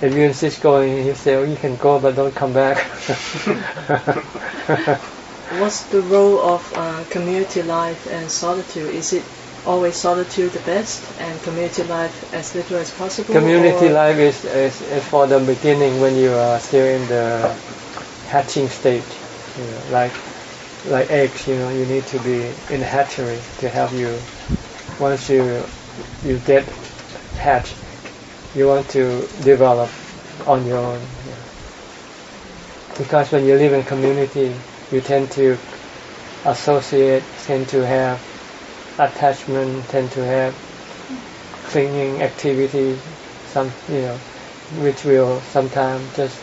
If you insist going, he'll say, "Oh, you can go, but don't come back."
What's the role of community life and solitude? Is it always solitude the best, and community life as little as possible?
Community life is for the beginning, when you are still in the hatching stage. Like eggs, you need to be in the hatchery to help you. Once you get hatched, you want to develop on your own. Because when you live in community, you tend to associate, tend to have attachment, tend to have clinging activity, which will sometimes just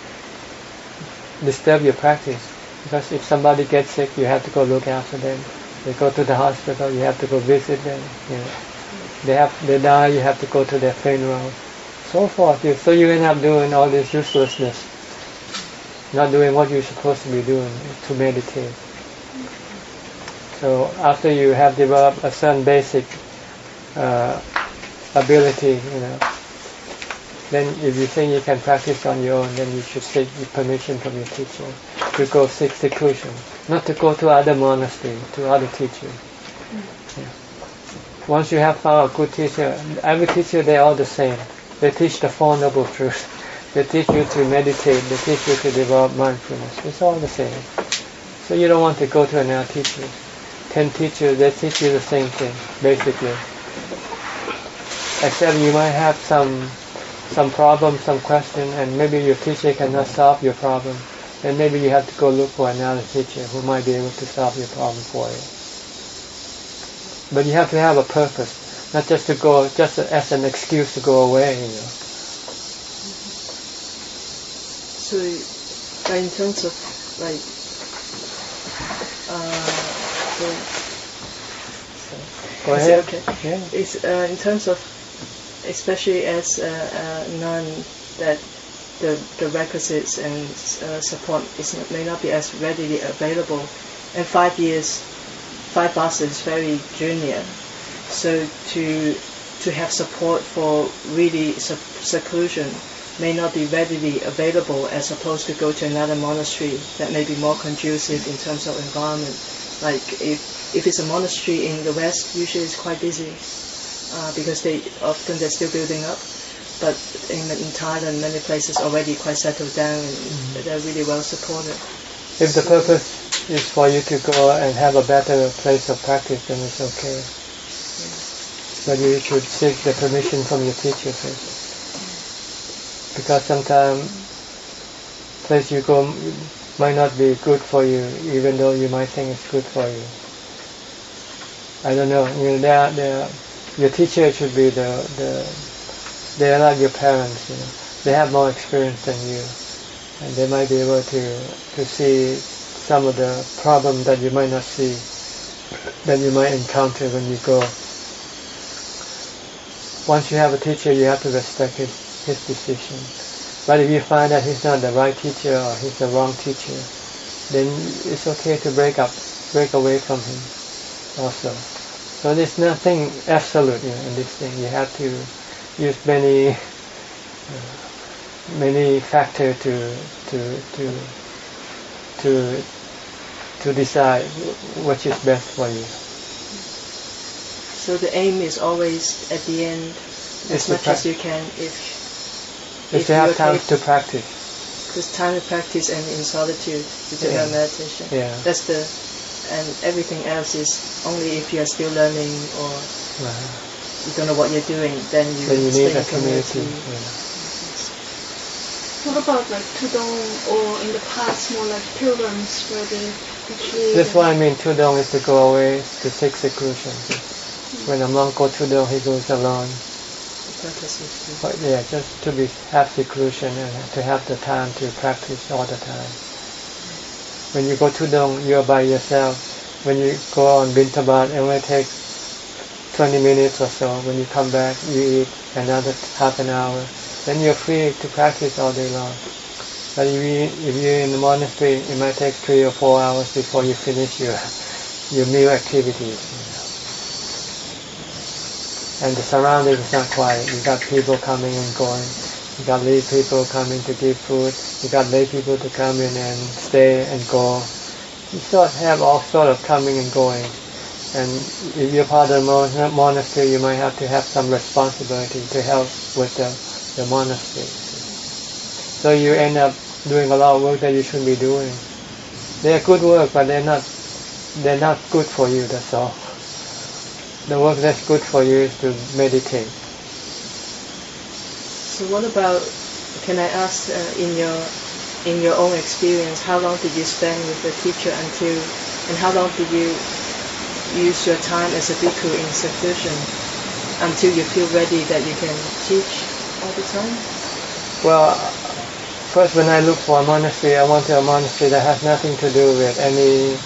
disturb your practice. Because if somebody gets sick, you have to go look after them. They go to the hospital, you have to go visit them. They die, you have to go to their funeral, so forth. So you end up doing all this uselessness, not doing what you're supposed to be doing, to meditate. So after you have developed a certain basic ability, then if you think you can practice on your own, then you should seek permission from your teacher to go seek seclusion, not to go to other monasteries, to other teachers. Once you have found a good teacher, every teacher, they're all the same. They teach the Four Noble Truths. They teach you to meditate. They teach you to develop mindfulness. It's all the same. So you don't want to go to another teacher. 10 teachers, they teach you the same thing, basically. Except you might have some problem, some question, and maybe your teacher cannot solve your problem. Then maybe you have to go look for another teacher who might be able to solve your problem for you. But you have to have a purpose, not just to go, just as an excuse to go away.
So, in terms of
Go
Is
ahead.
it okay?
Yeah.
It's in terms of, especially as a nun, that the requisites and support may not be as readily available. And 5 years, 5 buses is very junior. So to have support for really seclusion may not be readily available, as opposed to go to another monastery that may be more conducive in terms of environment. Like if it's a monastery in the West, usually it's quite busy because they're still building up. But in Thailand, many places already quite settled down and they're really well supported.
If the purpose is for you to go and have a better place of practice, then it's okay. But you should seek the permission from your teacher first. Because sometimes place you go might not be good for you, even though you might think it's good for you. I don't know. Your teacher should be they are like your parents. They have more experience than you, and they might be able to see some of the problems that you might not see, that you might encounter when you go. Once you have a teacher, you have to respect his decision. But if you find that he's not the right teacher or he's the wrong teacher, then it's okay to break away from him also. So there's nothing absolute in this thing. You have to use many factors to decide what is best for you.
So the aim is always at the end, as much as you can, if
you have time to practice.
Because time to practice and in solitude, you do your meditation.
Yeah.
And everything else is only if you are still learning or you don't know what you're doing, then you
need a
stay in
community.
Yeah.
What about like Tudong, or in the past more like pilgrims where they actually...
That's what I mean. Tudong is to go away to seek seclusion. When a monk goes Tudong, he goes alone. But just to have seclusion and to have the time to practice all the time. When you go Tudong, you're by yourself. When you go on Bintabat, it only takes 20 minutes or so. When you come back, you eat another half an hour. Then you're free to practice all day long. But if you're in the monastery, it might take 3 or 4 hours before you finish your meal activities. And the surrounding is not quiet. You got people coming and going. You got lay people coming to give food. You got lay people to come in and stay and go. You sort of have all sort of coming and going. And if you're part of the monastery, you might have to have some responsibility to help with the monastery. So you end up doing a lot of work that you shouldn't be doing. They're good work, but they're not good for you, that's all. The work that's good for you is to meditate.
So what about, can I ask, in your own experience, how long did you spend with the teacher and how long did you use your time as a bhikkhu in seclusion until you feel ready that you can teach all the time?
Well, first when I look for a monastery, I wanted a monastery that has nothing to do with any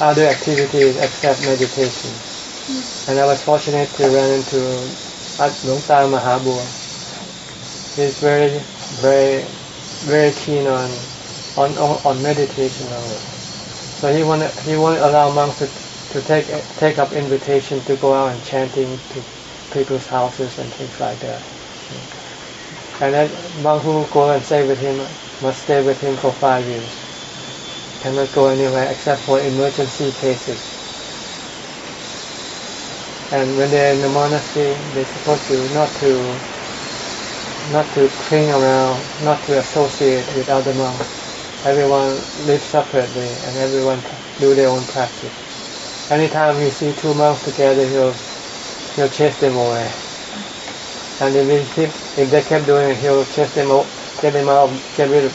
other activities except meditation. And I was fortunate to run into Luang Ta Mahabua. He's very, very, very keen on meditation only. So he won't allow monks to take up invitation to go out and chanting to people's houses and things like that. And that monk who go and stay with him must stay with him for 5 years. Cannot go anywhere except for emergency cases. And when they're in the monastery, they're supposed to not to cling around, not to associate with other monks. Everyone lives separately, and everyone do their own practice. Anytime you see 2 monks together, he'll chase them away. And if they kept doing it, he'll chase them out, get rid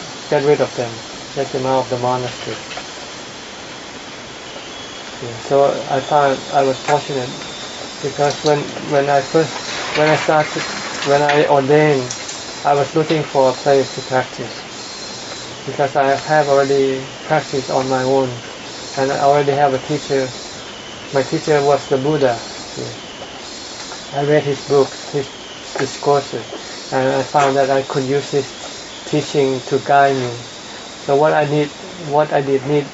of them, chase them out of the monastery. Yeah, so I found I was fortunate. Because when I ordained, I was looking for a place to practice. Because I have already practiced on my own, and I already have a teacher. My teacher was the Buddha, monastery. I read his books, his discourses, and I found that I could use his teaching to guide me. So what I did need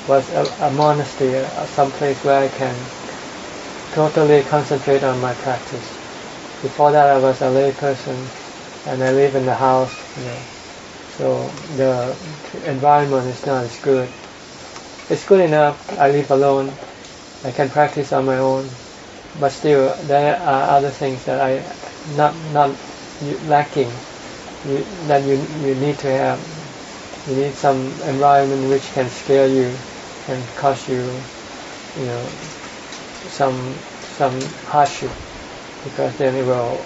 was a monastery, some place where I can totally concentrate on my practice. Before that, I was a lay person, and I live in the house, so the environment is not as good. It's good enough. I live alone. I can practice on my own, but still there are other things that I not lacking. That you need to have. You need some environment which can scare you and cause you, some hardship, because then it will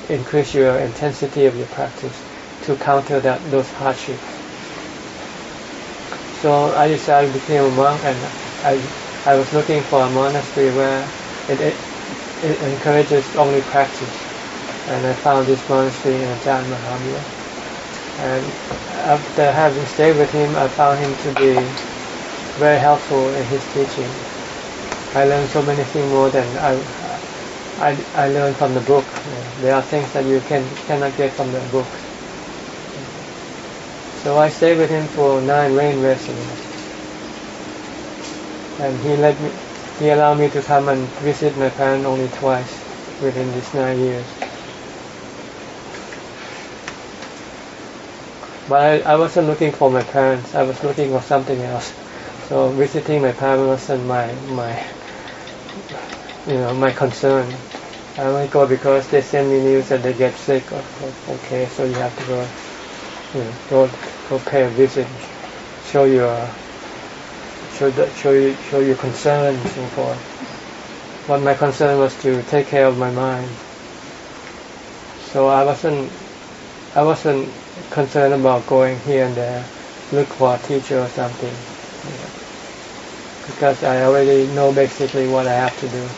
increase your intensity of your practice to counter those hardships. So I decided to become a monk, and I was looking for a monastery where it encourages only practice, and I found this monastery in Ajahn. And after having stayed with him, I found him to be very helpful in his teaching. I learned so many things more than I learned from the book. There are things that you cannot get from the book. So I stayed with him for 9 rain residents, and he allowed me to come and visit my parents only twice within these 9 years. But I wasn't looking for my parents. I was looking for something else. So visiting my parents wasn't my concern. I only go because they send me news that they get sick. Okay, so you have to go, go pay a visit, show your concern and so forth. But my concern was to take care of my mind. So I wasn't concerned about going here and there, look for a teacher or something, because I already know basically what I have to do.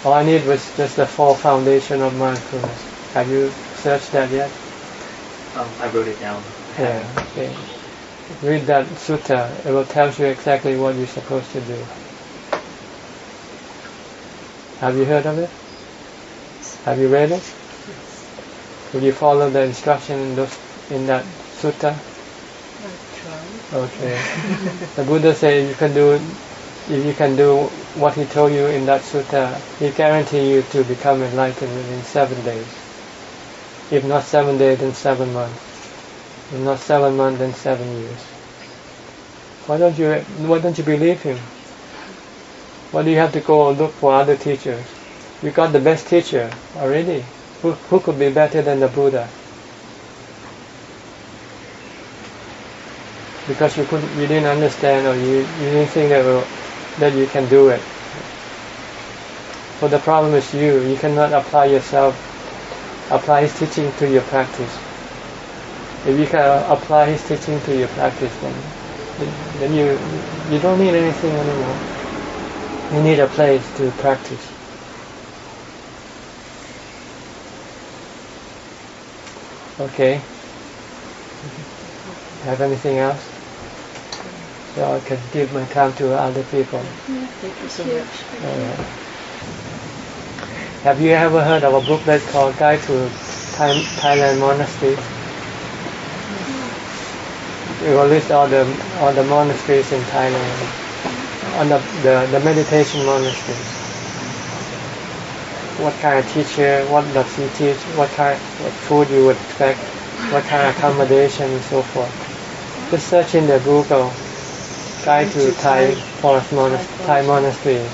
All I need was just the full foundation of mindfulness. Have you searched that yet?
I wrote it down.
Yeah. Okay. Read that sutta. It will tell you exactly what you're supposed to do. Have you heard of it? Have you read it? Will you follow the instruction in that sutta?
I try.
Okay. The Buddha said if you can do what he told you in that sutta, he guarantee you to become enlightened within 7 days. If not 7 days, then 7 months. If not 7 months, then 7 years. Why don't you believe him? Why do you have to go look for other teachers? You got the best teacher already. Who could be better than the Buddha? Because you didn't understand, or you didn't think that you can do it. So the problem is you cannot apply his teaching to your practice. If you can apply his teaching to your practice, then you don't need anything anymore. You need a place to practice. Okay. Have anything else? So I can give my time to other people.
Thank you so much.
Have you ever heard of a booklet called Guide to Thailand Monasteries? It will list all the monasteries in Thailand, on the meditation monasteries. What kind of teacher, what does he teach, what food you would expect, what kind of accommodation and so forth. Just search in the Google, Guide to Thai monasteries.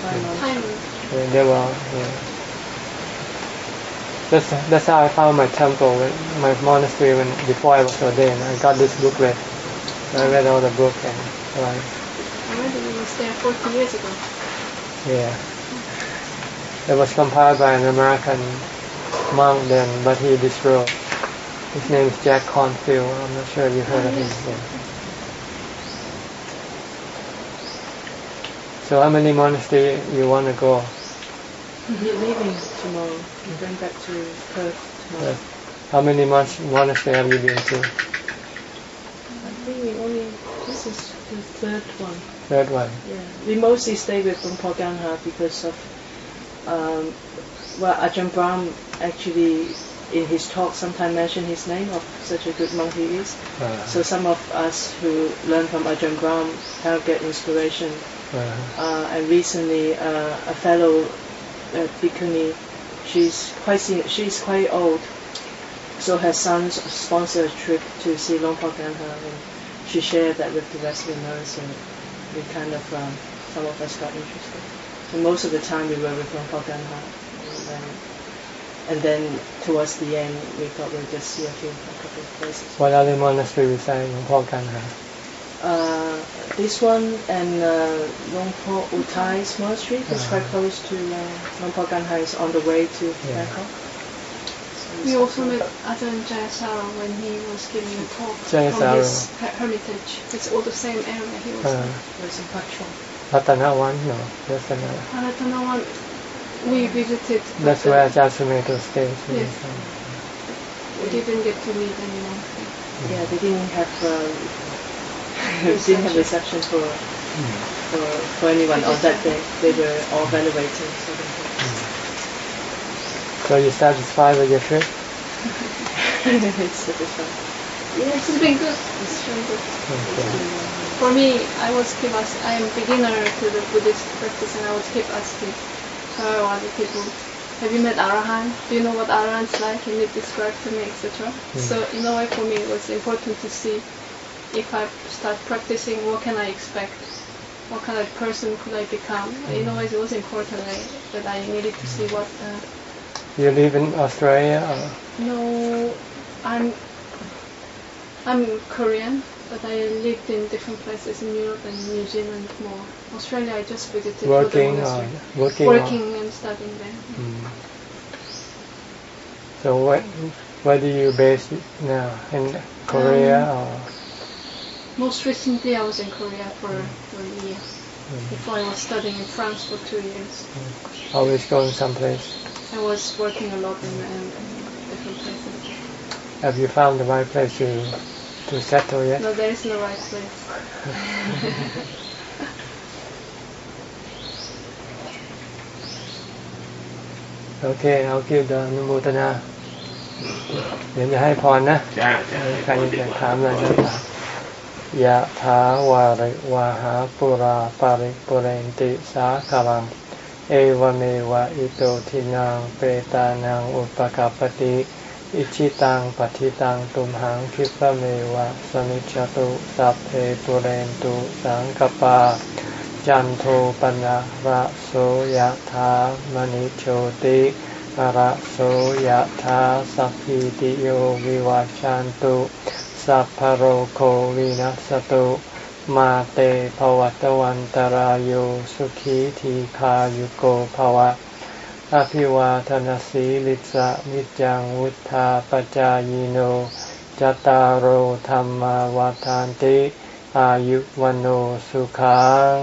They will, That's how I found my temple, my monastery before I was ordained. I got this booklet. I read all the book and so
I remember you was there 40 years ago.
Yeah. It was compiled by an American monk then, but he disrobed. His name is Jack Cornfield. I'm not sure if you heard of him before. So how many monasteries you want to go?
We're leaving tomorrow. We're going back to Perth tomorrow.
How many monasteries have you been to?
I think this is the third one.
Third one.
Yeah. We mostly stay with Lumpur Gangha because of Well, Ajahn Brahm actually in his talk sometimes mention his name of such a good monk he is. So some of us who learn from Ajahn Brahm kind of get inspiration. And recently, a fellow Bhikkhuni, she's quite old. So her son sponsored a trip to see Longpa Ganha, and she shared that with the rest of the nuns, and we kind of some of us got interested. So most of the time we were with Longpa Ganha, and then towards the end we thought we'd just see a couple of places.
What other monastery beside Longpa Ganha?
This one and Longpo Utai's monastery is quite close to Longpa Ganha, is on the way to Bangkok.
We also met Ajahn Jayasara when he was giving a talk
Jayasara.
from his hermitage. It's all the same area he was in.
It was in Pakchong.
Ratanawan? No, that's another.
Paratanawan, we visited.
That's where Ajahn Sumedho stays.
Yes. We didn't get to meet anyone.
Yeah, they didn't have reception for anyone on that day. They were all venerating.
So you're satisfied with your trip?
It's satisfying.
Yes, it's been good. It's really good.
Okay.
For me, I am beginner to the Buddhist practice, and I would keep asking her or other people, have you met Arahant? Do you know what Arahant's like? Can you describe to me, etc.? So in a way, for me, it was important to see if I start practicing, what can I expect? What kind of person could I become? In a way, it was important that I needed to see what.
You live in Australia? Or?
No, I'm Korean, but I lived in different places in Europe and New Zealand more. Australia, I just visited.
Working and
studying there.
So where do you base now? In Korea or?
Most recently, I was in Korea for a year. Before I was studying in France for 2 years.
Always going someplace.
I was working a lot in different places.
Have you found the right place to settle yet?
No, there is no right place.
Okay, I'll give the Anumodana. เดี๋ยวจะให้พรนะใครอยากถามอะไรก็ถามยะถาวาริวาหาปุราปาริปุเรนติสาคารังเอวเมวะอิโตทินังเปตานังอุปกัปปติอิชิตังปฏิตังตุมหังคิปะเมวะสมิจจตุสัพเพปุเรนตุสังกปาจันโทปนะระโสยะถามณิโชติระโสยะถาสัพพิติโยวิวัชชันตุสัพพโรโควินัสตุมาเตภวัตวันตรายโยสุขีทีคายุโกภวะอภิวาทนาสีลิสะนิจังวุธาปจายโนจตารโหธรรมาวาทานติอายุวันโนสุขัง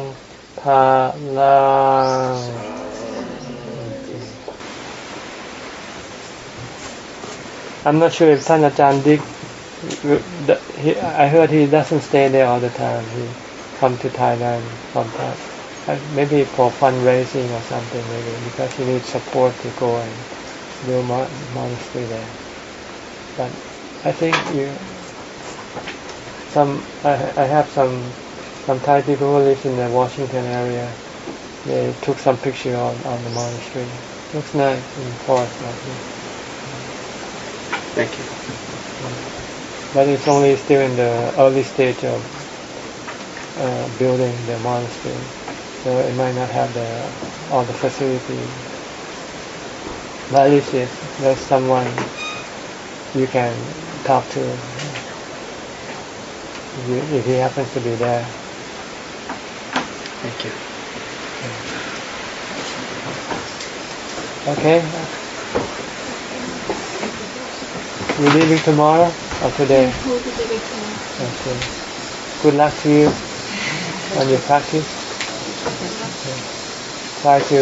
ภาลังI'm not sure if ท่านอาจารย์ดิกI heard he doesn't stay there all the time. He come to Thailand sometimes. Maybe for fundraising or something, maybe because he needs support to go and build monastery there. But I think I have some Thai people who live in the Washington area. They took some picture on the monastery. Looks nice in forest like this.
Thank you.
But it's only still in the early stage of building the monastery, so it might not have all the facilities. But at least if there's someone you can talk to, if he happens to be there.
Thank you.
Okay. You're leaving tomorrow or today? Okay. Good luck to you on your practice. Okay. Try to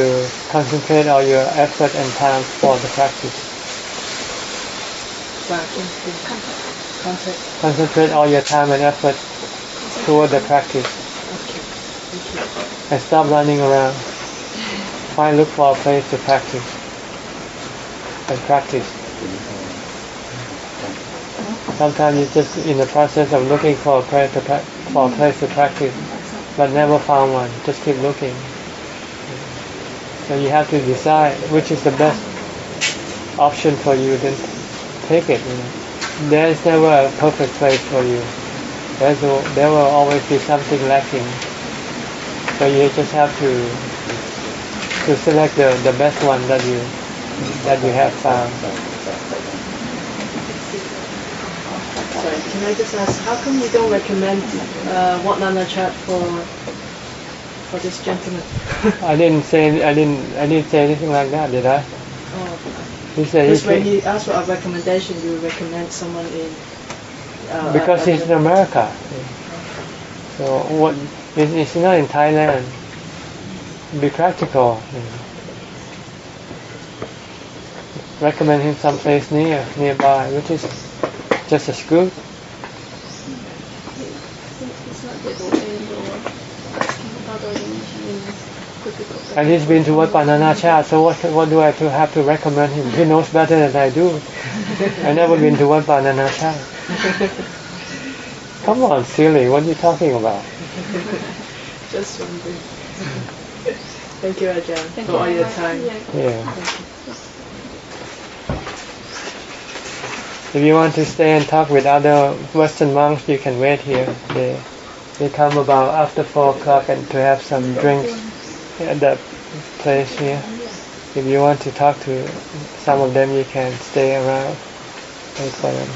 concentrate all your effort and time for the practice. Concentrate all your time and effort toward the practice. And stop running around. look for a place to practice and practice. Sometimes you're just in the process of looking for a place to practice, but never found one. Just keep looking. So you have to decide which is the best option for you, then take it. There is never a perfect place for you. There will always be something lacking. So you just have to select the best one that you have found.
Sorry, can I just ask, how come you don't recommend Wat Yannasangwararam for this gentleman?
I didn't say anything like that, did I?
Oh,
He said
because when he asked for a recommendation, you recommend someone in.
Because he's in America. So what? It's not in Thailand. Be practical. Recommend him someplace nearby, which is just as good.
It's not the open door. Asking about the donation could be good.
And he's been to Wat Yannasangwararam, so what do I have to recommend him? He knows better than I do. I never been to Wat Yannasangwararam. Come on, silly, what are you talking about?
Just wondering. Thank you, Ajahn,
Thank
for
you
all
very
your
much.
time.
Yeah. If you want to stay and talk with other Western monks, you can wait here. They come about after 4 o'clock and to have some drinks at the place here. If you want to talk to some of them, you can stay around. Wait for them.